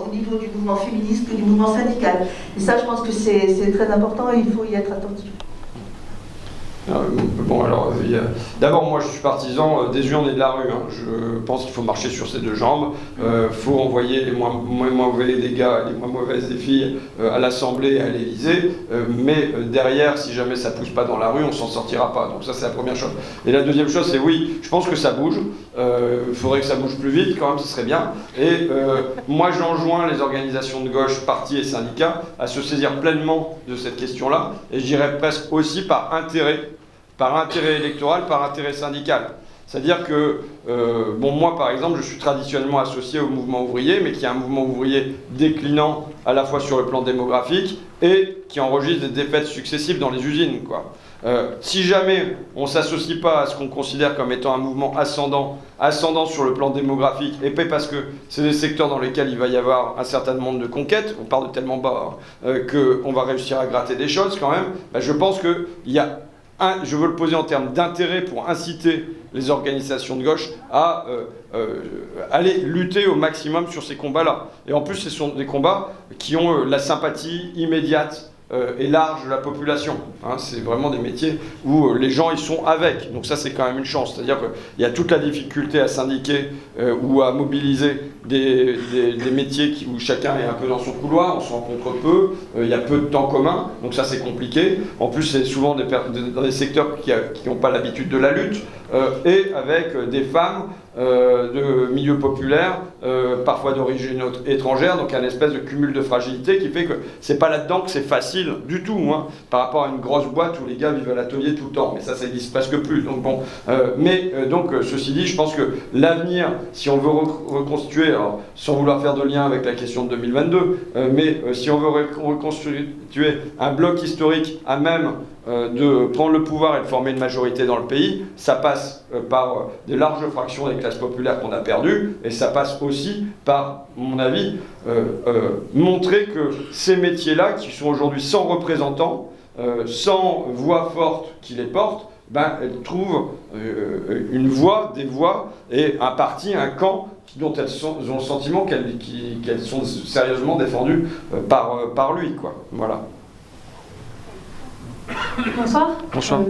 au niveau du mouvement féministe que du mouvement syndical. Et ça, je pense que c'est très important et il faut y être attentif. Bon, alors, d'abord, moi je suis partisan des urnes et de la rue. Hein. Je pense qu'il faut marcher sur ses deux jambes. Faut envoyer les moins mauvais des gars, les moins mauvaises des filles à l'Assemblée et à l'Élysée. Mais derrière, si jamais ça pousse pas dans la rue, on s'en sortira pas. Donc ça, c'est la première chose. Et la deuxième chose, c'est oui, je pense que ça bouge. Il faudrait que ça bouge plus vite, quand même, ce serait bien. Et moi, j'enjoins les organisations de gauche, partis et syndicats, à se saisir pleinement de cette question-là. Et je dirais presque aussi par intérêt électoral, par intérêt syndical. C'est-à-dire que, moi par exemple, je suis traditionnellement associé au mouvement ouvrier, mais qui est un mouvement ouvrier déclinant à la fois sur le plan démographique et qui enregistre des défaites successives dans les usines, quoi. Si jamais on ne s'associe pas à ce qu'on considère comme étant un mouvement ascendant sur le plan démographique, et pas parce que c'est des secteurs dans lesquels il va y avoir un certain nombre de conquêtes, on part de tellement bas qu'on va réussir à gratter des choses quand même, je pense qu'il y a je veux le poser en termes d'intérêt pour inciter les organisations de gauche à aller lutter au maximum sur ces combats-là. Et en plus, ce sont des combats qui ont la sympathie immédiate élarge la population. Hein, c'est vraiment des métiers où les gens ils sont avec. Donc ça c'est quand même une chance. C'est-à-dire qu'il y a toute la difficulté à syndiquer ou à mobiliser des métiers où chacun est un peu dans son couloir, on se rencontre peu, il y a peu de temps commun, donc ça c'est compliqué. En plus c'est souvent dans des secteurs qui n'ont pas l'habitude de la lutte et avec des femmes de milieux populaires, parfois d'origine étrangère, donc un espèce de cumul de fragilité qui fait que c'est pas là-dedans que c'est facile du tout, hein, par rapport à une grosse boîte où les gars vivent à l'atelier tout le temps, mais ça n'existe presque plus. Donc bon, donc ceci dit, je pense que l'avenir, si on veut reconstituer, alors, sans vouloir faire de lien avec la question de 2022, mais si on veut reconstituer un bloc historique à même de prendre le pouvoir et de former une majorité dans le pays, ça passe par des larges fractions des classes populaires qu'on a perdues, et ça passe aussi par, à mon avis, montrer que ces métiers-là, qui sont aujourd'hui sans représentants, sans voix forte qui les porte, elles trouvent une voix, des voix, et un parti, un camp dont elles ont le sentiment qu'elles sont sérieusement défendues par lui, quoi. Voilà. Bonsoir. Bonsoir.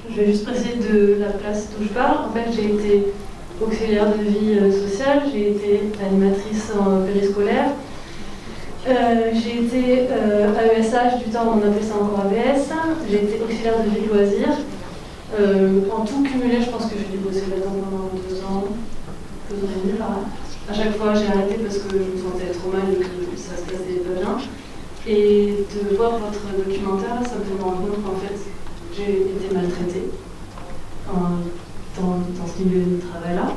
Je vais juste préciser de la place d'où je parle. En fait, j'ai été auxiliaire de vie sociale, j'ai été animatrice en périscolaire, j'ai été AESH du temps où on appelait ça encore ABS, j'ai été auxiliaire de vie loisirs. En tout cumulé, je pense que j'ai dû bosser là-dedans pendant 2 ans, 2 ans et demi là. À chaque fois, j'ai arrêté parce que je me sentais trop mal et que ça se passait pas bien. Et de voir votre documentaire, ça me fait me rendre compte qu'en fait, j'ai été maltraitée dans ce milieu de travail-là.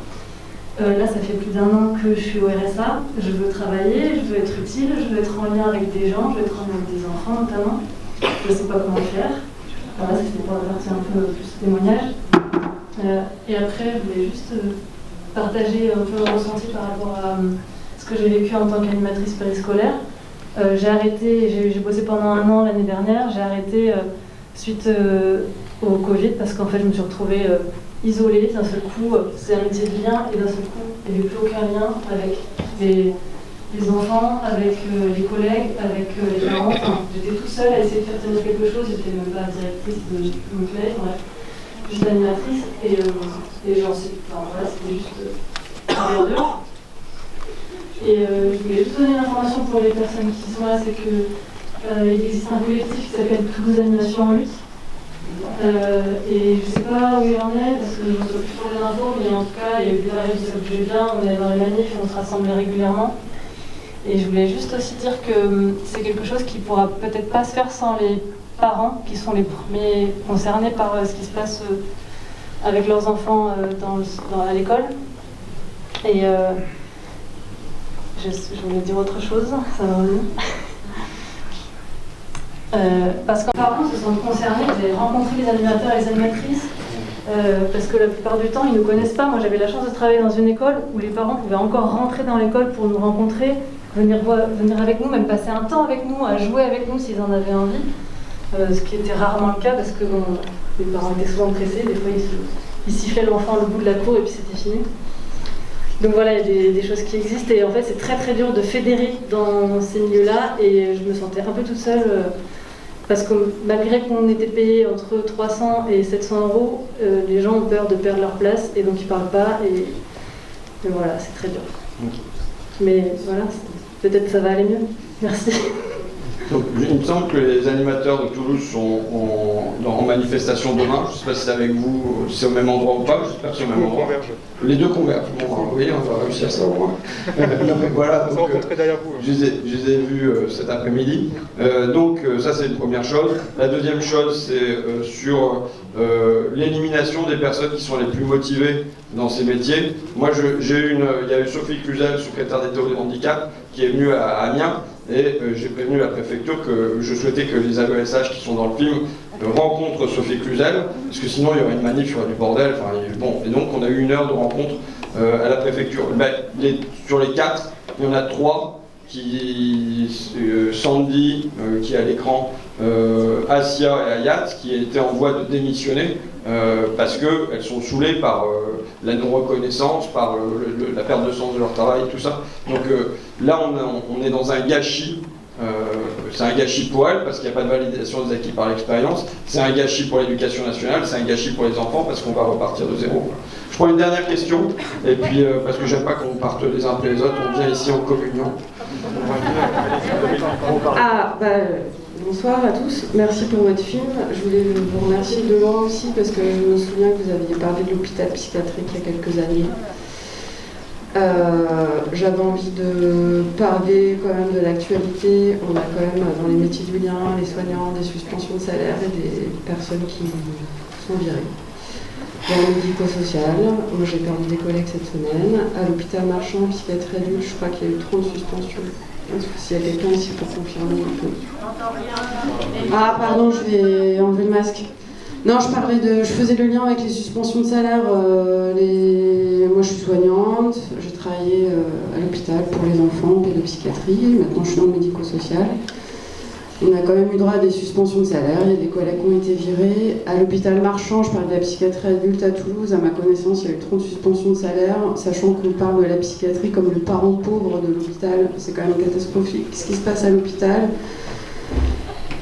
Là, ça fait plus d'1 an que je suis au RSA. Je veux travailler, je veux être utile, je veux être en lien avec des gens, je veux être en lien avec des enfants notamment. Je ne sais pas comment faire. Voilà, c'était pour la partie un peu plus témoignage. Et après, je voulais juste partager un peu mon ressenti par rapport à ce que j'ai vécu en tant qu'animatrice périscolaire. J'ai arrêté, j'ai bossé pendant 1 an l'année dernière, j'ai arrêté suite au Covid parce qu'en fait je me suis retrouvée isolée d'un seul coup, c'est un métier de lien et d'un seul coup il n'y avait plus aucun lien avec les enfants, avec les collègues, avec les parents. Enfin, j'étais toute seule à essayer de faire tenir quelque chose, j'étais même pas directrice de mon collège, bref, juste animatrice et genre, voilà, c'était juste un d'eux. Et je voulais juste donner l'information pour les personnes qui sont là, c'est qu'il existe un collectif qui s'appelle Toulouse Animation en lutte. Et je ne sais pas où il en est, parce que je ne sais plus trop les infos, mais en tout cas, il y a eu des périodes où ça bougeait bien, on est dans les manifs, on se rassemblait régulièrement. Et je voulais juste aussi dire que c'est quelque chose qui ne pourra peut-être pas se faire sans les parents, qui sont les premiers concernés par ce qui se passe avec leurs enfants à l'école. Et je voulais dire autre chose, ça va revenir. Parce que les parents se sentent concernés, vous avez rencontré les animateurs et les animatrices, parce que la plupart du temps, ils ne nous connaissent pas. Moi, j'avais la chance de travailler dans une école où les parents pouvaient encore rentrer dans l'école pour nous rencontrer, venir avec nous, même passer un temps avec nous, à jouer avec nous s'ils en avaient envie, ce qui était rarement le cas parce que les parents étaient souvent pressés, des fois ils sifflaient l'enfant au bout de la cour et puis c'était fini. Donc voilà, il y a des choses qui existent et en fait c'est très très dur de fédérer dans ces milieux-là et je me sentais un peu toute seule parce que malgré qu'on était payé entre 300 et 700 euros, les gens ont peur de perdre leur place et donc ils parlent pas et voilà, c'est très dur. Okay. Mais voilà, peut-être ça va aller mieux. Merci. Donc, il me semble que les animateurs de Toulouse sont en manifestation demain. Je ne sais pas si c'est avec vous, si c'est au même endroit ou pas. J'espère que c'est au même endroit. Les deux convergent. Bon, oui, on va réussir ça au moins. Voilà, donc, je les ai vus cet après-midi. Donc ça c'est une première chose. La deuxième chose c'est sur l'élimination des personnes qui sont les plus motivées dans ces métiers. Moi il y a eu Sophie Cluzel, secrétaire d'État au handicap, qui est venue à Amiens. Et j'ai prévenu la préfecture que je souhaitais que les AESH qui sont dans le film rencontrent Sophie Cluzel, parce que sinon il y aurait une manif, il y aurait du bordel. Enfin, bon. Et donc on a eu 1 heure de rencontre à la préfecture. Sur les 4, il y en a 3 Sandy qui est à l'écran, Asia et Ayat qui étaient en voie de démissionner parce qu'elles sont saoulées par la non-reconnaissance, par la perte de sens de leur travail, tout ça. Donc là on est dans un gâchis C'est un gâchis pour elle parce qu'il n'y a pas de validation des acquis par l'expérience. C'est un gâchis pour l'éducation nationale, c'est un gâchis pour les enfants parce qu'on va repartir de zéro. Je prends une dernière question, et puis parce que j'aime pas qu'on parte les uns après les autres, on vient ici en communion. Bonsoir à tous, merci pour votre film. Je voulais vous remercier de loin aussi parce que je me souviens que vous aviez parlé de l'hôpital psychiatrique il y a quelques années. J'avais envie de parler quand même de l'actualité. On a quand même dans les métiers du lien, les soignants, des suspensions de salaire et des personnes qui sont virées. Dans le médico-social, moi j'ai perdu des collègues cette semaine. À l'hôpital Marchand, psychiatrie adulte, je crois qu'il y a eu 30 suspensions. S'il y a quelqu'un ici pour confirmer, il peut. Ah pardon, je vais enlever le masque. Non, je faisais le lien avec les suspensions de salaire. Moi je suis soignante, j'ai travaillé à l'hôpital pour les enfants, pédopsychiatrie, maintenant je suis dans le médico-social. On a quand même eu droit à des suspensions de salaire, il y a des collègues qui ont été virés. À l'hôpital Marchand, je parle de la psychiatrie adulte à Toulouse, à ma connaissance, il y a eu 30 suspensions de salaire, sachant qu'on parle de la psychiatrie comme le parent pauvre de l'hôpital, c'est quand même catastrophique. Ce qui se passe à l'hôpital,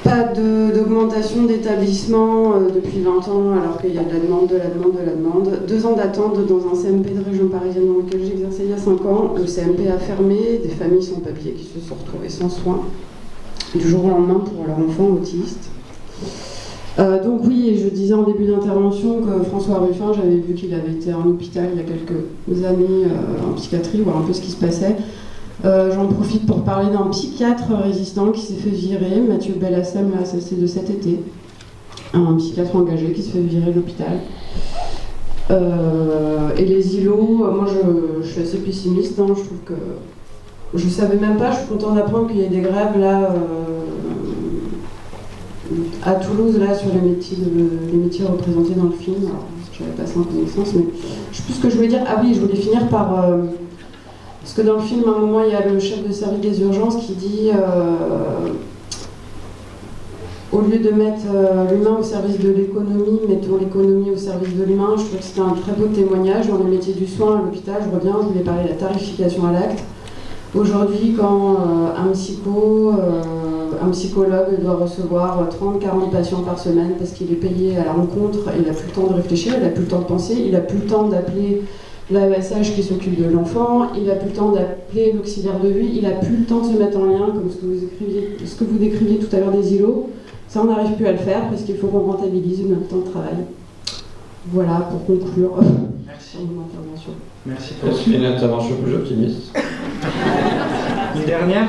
pas d'augmentation d'établissement depuis 20 ans, alors qu'il y a de la demande, de la demande, de la demande. 2 ans d'attente dans un CMP de région parisienne dans lequel j'exerçais il y a 5 ans. Le CMP a fermé, des familles sans papier qui se sont retrouvées sans soins du jour au lendemain pour leur enfant autiste. Donc oui, je disais en début d'intervention que François Ruffin, j'avais vu qu'il avait été en hôpital il y a quelques années en psychiatrie, voir un peu ce qui se passait. J'en profite pour parler d'un psychiatre résistant qui s'est fait virer, Mathieu Bellassem, là, c'est de cet été. Un psychiatre engagé qui se fait virer de l'hôpital. Et les îlots, moi je suis assez pessimiste, hein, je trouve que... Je savais même pas, je suis contente d'apprendre qu'il y a des grèves là à Toulouse là sur les métiers représentés dans le film. Alors, j'avais pas ça en connaissance, mais je sais plus ce que je voulais dire. Ah oui, je voulais finir par parce que dans le film, à un moment, il y a le chef de service des urgences qui dit au lieu de mettre l'humain au service de l'économie, mettons l'économie au service de l'humain. Je trouve que c'était un très beau témoignage. Dans les métiers du soin à l'hôpital, je reviens, je voulais parler de la tarification à l'acte. Aujourd'hui, quand un psychologue doit recevoir 30-40 patients par semaine parce qu'il est payé à la rencontre, il n'a plus le temps de réfléchir, il n'a plus le temps de penser, il n'a plus le temps d'appeler l'AESH qui s'occupe de l'enfant, il n'a plus le temps d'appeler l'auxiliaire de vie, il n'a plus le temps de se mettre en lien, comme ce que vous décriviez tout à l'heure des îlots. Ça, on n'arrive plus à le faire parce qu'il faut qu'on rentabilise notre temps de travail. Voilà, pour conclure mon intervention. Merci pour Est-ce qu'il y a une intervention plus optimiste? Une dernière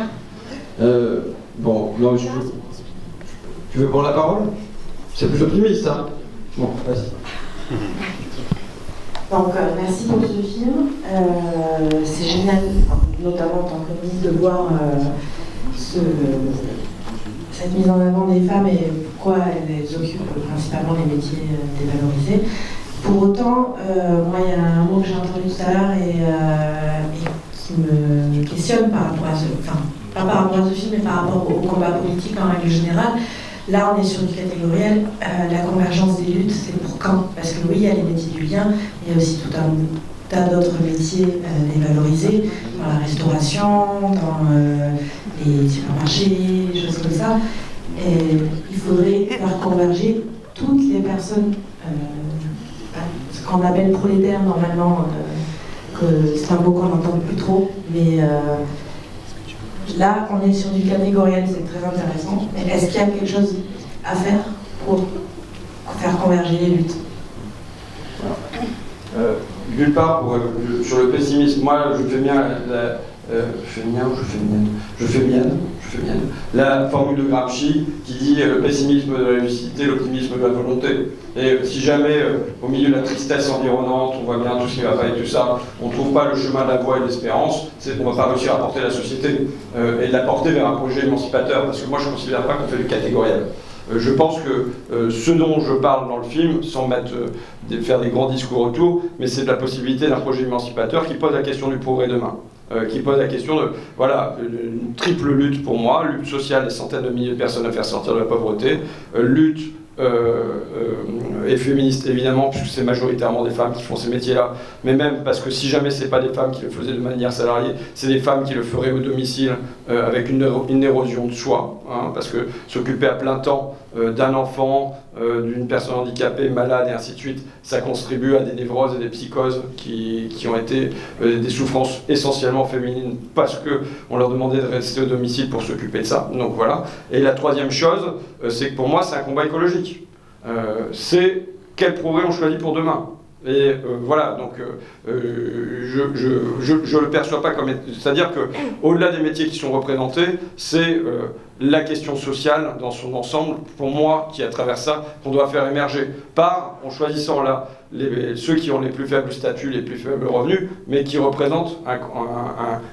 Bon, non, tu veux prendre la parole? C'est plus optimiste, hein? Bon, vas-y. Donc, merci pour ce film. C'est génial, notamment en tant que ministre, de voir cette mise en avant des femmes et pourquoi elles occupent principalement les métiers dévalorisés. Pour autant, moi, il y a un mot que j'ai entendu tout à l'heure et qui me questionne par rapport à pas par rapport à ce film, mais par rapport au combat politique en règle générale. Là, on est sur du catégoriel. La convergence des luttes, c'est pour quand? Parce que oui, il y a les métiers du lien, mais il y a aussi tout un tas d'autres métiers dévalorisés, dans la restauration, dans les supermarchés, des choses comme ça. Et il faudrait faire converger toutes les personnes, ce qu'on appelle prolétaires normalement, que c'est un mot qu'on n'entend plus trop, mais là, on est sur du catégoriel, c'est très intéressant. Mais est-ce qu'il y a quelque chose à faire pour faire converger les luttes? D'une part, sur le pessimisme, moi, je fais mienne la formule de Gramsci qui dit le pessimisme de la lucidité, l'optimisme de la volonté. Et si jamais, au milieu de la tristesse environnante, on voit bien tout ce qui ne va pas et tout ça, on ne trouve pas le chemin de la voie et de l'espérance, on ne va pas réussir à porter la société et de la porter vers un projet émancipateur, parce que moi je ne considère pas qu'on fait du catégoriel. Je pense que ce dont je parle dans le film, sans faire des grands discours autour, mais c'est de la possibilité d'un projet émancipateur qui pose la question du progrès demain. Qui pose la question de, voilà, une triple lutte pour moi, lutte sociale, des centaines de milliers de personnes à faire sortir de la pauvreté, lutte et féministe évidemment, puisque c'est majoritairement des femmes qui font ces métiers-là, mais même parce que si jamais c'est pas des femmes qui le faisaient de manière salariée, c'est des femmes qui le feraient au domicile avec une érosion de soi, hein, parce que s'occuper à plein temps d'un enfant, d'une personne handicapée, malade et ainsi de suite, ça contribue à des névroses et des psychoses qui ont été des souffrances essentiellement féminines parce qu'on leur demandait de rester au domicile pour s'occuper de ça. Donc voilà. Et la troisième chose, c'est que pour moi c'est un combat écologique. C'est quel progrès on choisit pour demain. Et voilà, donc je le perçois pas comme... C'est-à-dire qu'au-delà des métiers qui sont représentés, c'est la question sociale dans son ensemble, pour moi, qui à travers ça, qu'on doit faire émerger. Pas en choisissant là ceux qui ont les plus faibles statuts, les plus faibles revenus, mais qui représentent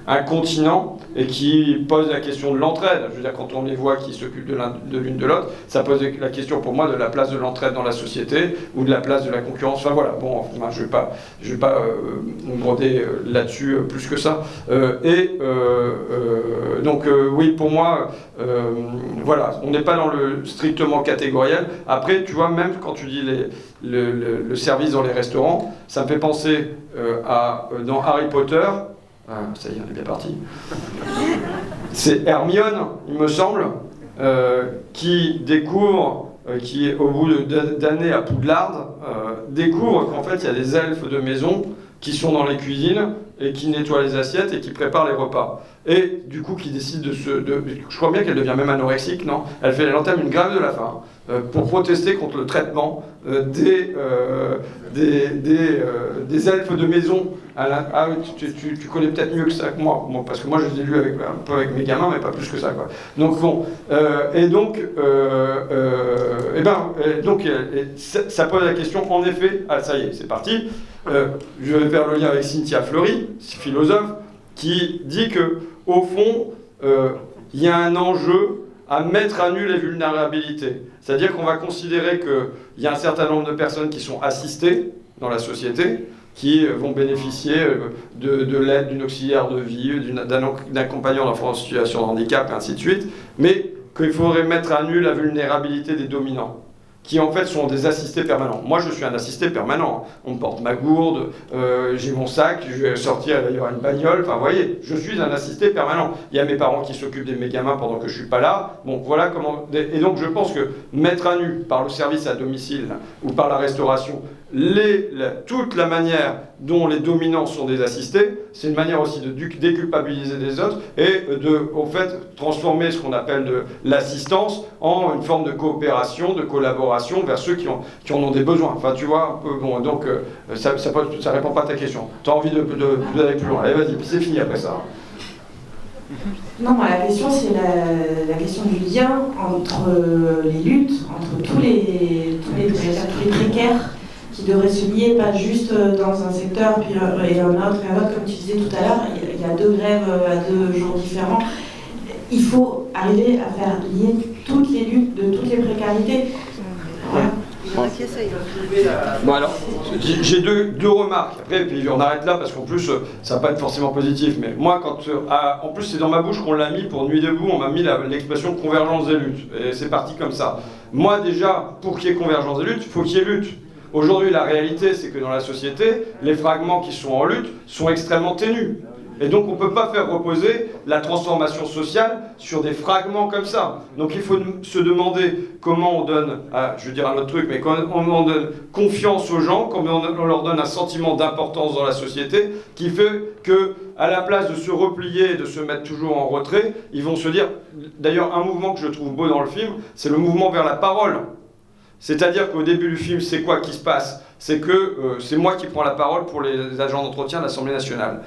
un continent et qui posent la question de l'entraide. Je veux dire, quand on les voit qui s'occupent de l'une de l'autre, ça pose la question pour moi de la place de l'entraide dans la société ou de la place de la concurrence. Enfin voilà, bon, enfin, je vais pas me broder là-dessus plus que ça. Donc oui, pour moi, voilà, on n'est pas dans le strictement catégoriel. Après, tu vois, même quand tu dis le service dans les restaurants, ça me fait penser dans Harry Potter, ça y est, on est bien parti, c'est Hermione, il me semble, qui découvre, qui au bout d'années à Poudlard, découvre qu'en fait il y a des elfes de maison qui sont dans les cuisines et qui nettoient les assiettes et qui préparent les repas. Et du coup qui décide je crois bien qu'elle devient même anorexique, non ? Elle entame une grève de la faim pour protester contre le traitement des elfes de maison. Tu connais peut-être mieux que ça que moi, parce que moi je les ai lus un peu avec mes gamins, mais pas plus que ça, quoi. Donc bon, ça pose la question, en effet, ça y est, c'est parti. Je vais faire le lien avec Cynthia Fleury, philosophe, qui dit que au fond, il y a un enjeu à mettre à nu les vulnérabilités. C'est-à-dire qu'on va considérer qu'il y a un certain nombre de personnes qui sont assistées dans la société, qui vont bénéficier de l'aide d'une auxiliaire de vie, d'un accompagnant d'enfants en situation de handicap, et ainsi de suite, mais qu'il faudrait mettre à nu la vulnérabilité des dominants, qui en fait sont des assistés permanents. Moi je suis un assisté permanent, on me porte ma gourde, j'ai mon sac, je vais sortir, il y aura une bagnole, enfin vous voyez, je suis un assisté permanent. Il y a mes parents qui s'occupent de mes gamins pendant que je suis pas là, bon voilà comment... Et donc je pense que mettre à nu par le service à domicile ou par la restauration toute la manière dont les dominants sont des assistés, c'est une manière aussi de déculpabiliser les autres et de, au fait, transformer ce qu'on appelle de l'assistance en une forme de coopération, de collaboration vers ceux qui en ont des besoins. Enfin, tu vois, un peu, bon, donc ça répond pas à ta question. Tu as envie d'aller plus loin. Allez, vas-y, c'est fini après ça. Non, moi, la question, c'est la question du lien entre les luttes, entre tous les précaires qui devraient se lier, pas juste dans un secteur puis et un autre, comme tu disais tout à l'heure, il y a 2 grèves à 2 jours différents. Il faut arriver à faire lier toutes les luttes de toutes les précarités. Voilà. Bon alors, j'ai deux remarques. Après, puis on arrête là parce qu'en plus, ça va pas être forcément positif. Mais moi, en plus, c'est dans ma bouche qu'on l'a mis pour Nuit debout. On m'a mis l'expression convergence des luttes. Et c'est parti comme ça. Moi, déjà, pour qu'il y ait convergence des luttes, il faut qu'il y ait lutte. Aujourd'hui, la réalité, c'est que dans la société, les fragments qui sont en lutte sont extrêmement ténus. Et donc, on ne peut pas faire reposer la transformation sociale sur des fragments comme ça. Donc, il faut se demander comment on donne, je veux dire un autre truc, mais comment on donne confiance aux gens, comment on leur donne un sentiment d'importance dans la société, qui fait que, à la place de se replier et de se mettre toujours en retrait, ils vont se dire... D'ailleurs, un mouvement que je trouve beau dans le film, c'est le mouvement vers la parole. C'est-à-dire qu'au début du film, c'est quoi qui se passe ? C'est que c'est moi qui prends la parole pour les agents d'entretien de l'Assemblée nationale.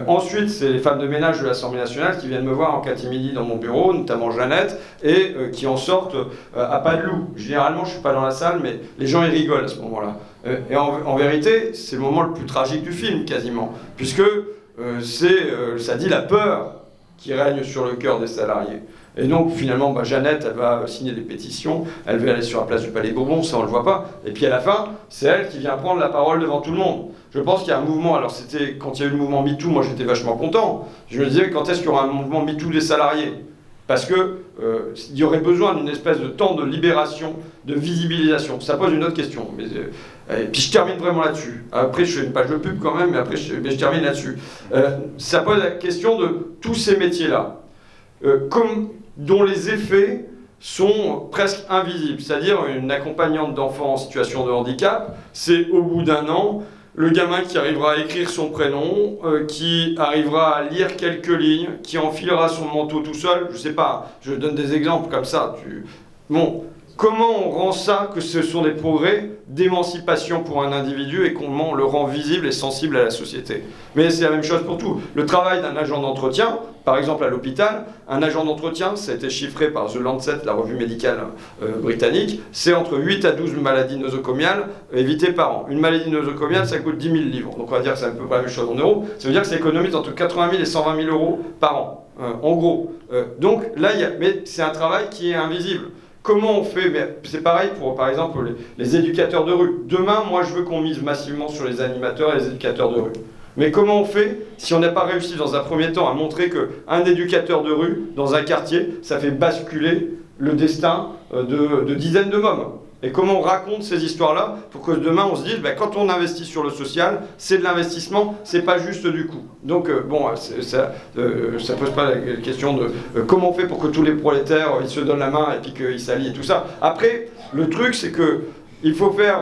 Ensuite, c'est les femmes de ménage de l'Assemblée nationale qui viennent me voir en catimini dans mon bureau, notamment Jeannette, et qui en sortent à pas de loup. Généralement, je ne suis pas dans la salle, mais les gens, ils rigolent à ce moment-là. Et en vérité, c'est le moment le plus tragique du film, quasiment, puisque ça dit la peur qui règne sur le cœur des salariés. Et donc finalement, Jeannette, elle va signer des pétitions, elle va aller sur la place du Palais Bourbon, ça on le voit pas. Et puis à la fin, c'est elle qui vient prendre la parole devant tout le monde. Je pense qu'il y a un mouvement, alors c'était quand il y a eu le mouvement MeToo, moi j'étais vachement content. Je me disais, quand est-ce qu'il y aura un mouvement MeToo des salariés ? Parce que il y aurait besoin d'une espèce de temps de libération, de visibilisation. Ça pose une autre question. Mais, et puis je termine vraiment là-dessus. Après, je fais une page de pub quand même, mais après, je termine là-dessus. Ça pose la question de tous ces métiers-là, dont les effets sont presque invisibles. C'est-à-dire une accompagnante d'enfants en situation de handicap, c'est au bout d'un an, le gamin qui arrivera à écrire son prénom, qui arrivera à lire quelques lignes, qui enfilera son manteau tout seul, je sais pas, je donne des exemples comme ça. Bon, comment on rend ça que ce sont des progrès d'émancipation pour un individu et comment on le rend visible et sensible à la société? Mais c'est la même chose pour tout. Le travail d'un agent d'entretien, par exemple à l'hôpital, un agent d'entretien, ça a été chiffré par The Lancet, la revue médicale britannique, c'est entre 8 à 12 maladies nosocomiales évitées par an. Une maladie nosocomiale, ça coûte 10 000 livres. Donc on va dire que c'est un peu pas la même chose en euros. Ça veut dire que ça économise entre 80 000 et 120 000 euros par an, en gros. Donc là, mais c'est un travail qui est invisible. Comment on fait? C'est pareil pour, par exemple, les éducateurs de rue. Demain, moi, je veux qu'on mise massivement sur les animateurs et les éducateurs de rue. Mais comment on fait si on n'a pas réussi dans un premier temps à montrer qu'un éducateur de rue, dans un quartier, ça fait basculer le destin de dizaines de mômes? Et comment on raconte ces histoires-là pour que demain on se dise, quand on investit sur le social, c'est de l'investissement, c'est pas juste du coup. Donc ça pose pas la question de comment on fait pour que tous les prolétaires ils se donnent la main et puis qu'ils s'allient et tout ça. Après, le truc c'est que il faut faire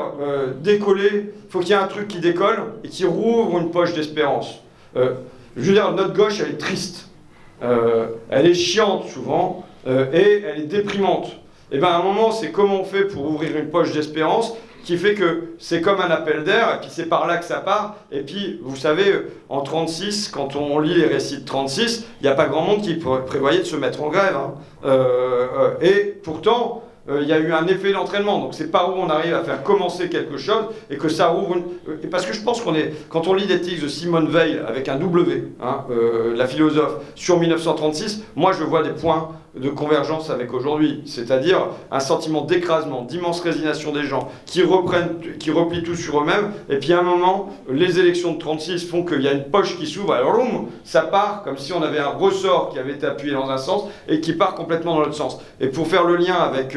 décoller, il faut qu'il y ait un truc qui décolle et qui rouvre une poche d'espérance. Je veux dire, notre gauche elle est triste, elle est chiante souvent et elle est déprimante. Et bien à un moment, c'est comment on fait pour ouvrir une poche d'espérance qui fait que c'est comme un appel d'air, et puis c'est par là que ça part. Et puis, vous savez, en 36, quand on lit les récits de 36, il n'y a pas grand monde qui prévoyait de se mettre en grève. Et pourtant, il y a eu un effet d'entraînement. Donc c'est par où on arrive à faire commencer quelque chose et que ça ouvre une... Parce que je pense quand on lit des textes de Simone Veil avec un W, la philosophe, sur 1936, moi je vois des points de convergence avec aujourd'hui, c'est-à-dire un sentiment d'écrasement, d'immense résignation des gens, qui replient tout sur eux-mêmes, et puis à un moment, les élections de 36 font qu'il y a une poche qui s'ouvre, alors ça part comme si on avait un ressort qui avait été appuyé dans un sens, et qui part complètement dans l'autre sens. Et pour faire le lien avec,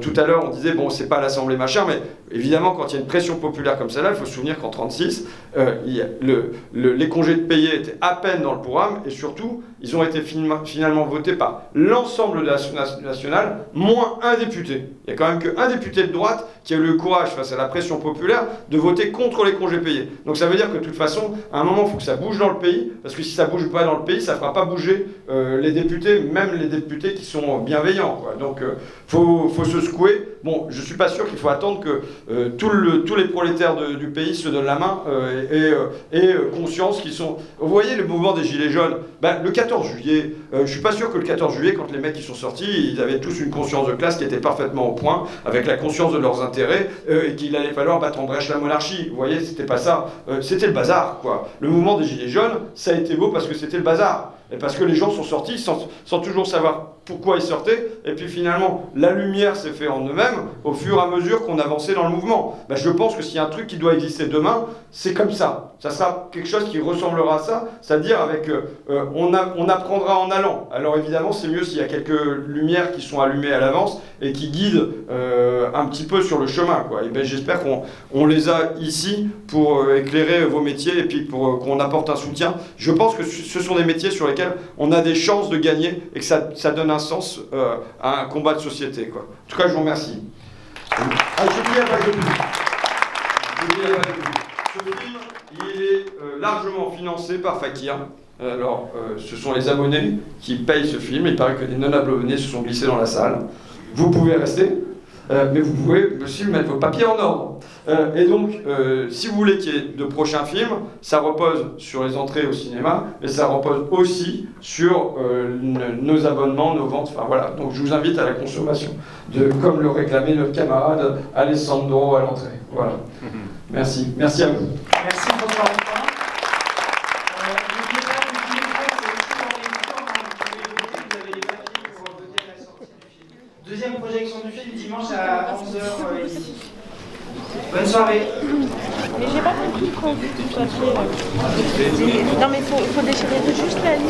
tout à l'heure, on disait, bon, c'est pas l'Assemblée machin, mais évidemment, quand il y a une pression populaire comme celle-là, il faut se souvenir qu'en 36, les congés de payés étaient à peine dans le programme, et surtout, ils ont été finalement votés par l'ensemble de l'Assemblée nationale, moins un député. Il n'y a quand même qu'un député de droite qui a eu le courage, face à la pression populaire, de voter contre les congés payés. Donc ça veut dire que de toute façon, à un moment, il faut que ça bouge dans le pays, parce que si ça ne bouge pas dans le pays, ça ne fera pas bouger les députés, même les députés qui sont bienveillants, quoi. Donc faut se secouer. Bon, je ne suis pas sûr qu'il faut attendre que tous les prolétaires du pays se donnent la main et conscience qu'ils sont... Vous voyez le mouvement des Gilets jaunes, le 14 juillet, je ne suis pas sûr que le 14 juillet, quand les mecs qui sont sortis, ils avaient tous une conscience de classe qui était parfaitement au point, avec la conscience de leurs intérêts, et qu'il allait falloir battre en brèche la monarchie. Vous voyez, c'était pas ça. C'était le bazar, quoi. Le mouvement des Gilets jaunes, ça a été beau parce que c'était le bazar. Et parce que les gens sont sortis sans toujours savoir pourquoi ils sortaient, et puis finalement, la lumière s'est faite en eux-mêmes au fur et à mesure qu'on avançait dans le mouvement. Je pense que s'il y a un truc qui doit exister demain, c'est comme ça. Ça sera quelque chose qui ressemblera à ça, c'est-à-dire avec on apprendra en allant. Alors évidemment, c'est mieux s'il y a quelques lumières qui sont allumées à l'avance et qui guident un petit peu sur le chemin, quoi. Et j'espère qu'on les a ici pour éclairer vos métiers et puis pour qu'on apporte un soutien. Je pense que ce sont des métiers sur lesquels on a des chances de gagner et que ça donne un sens à un combat de société, quoi. En tout cas, je vous remercie. J'ai oublié la page de pub. Ce film, il est largement financé par Fakir. Alors, ce sont les abonnés qui payent ce film. Il paraît que des non-abonnés se sont glissés dans la salle. Vous pouvez rester, mais vous pouvez aussi mettre vos papiers en ordre. Et donc, si vous voulez qu'il y ait de prochains films, ça repose sur les entrées au cinéma, mais ça repose aussi sur nos abonnements, nos ventes. Enfin voilà. Donc, je vous invite à la consommation, comme le réclamait notre camarade Alessandro à l'entrée. Voilà. Merci. Merci à vous. Merci François. Deuxième projection du film dimanche à 11h. Bonne soirée. Mais j'ai pas compris quand vous papier là. Non mais faut déchirer juste la ligne.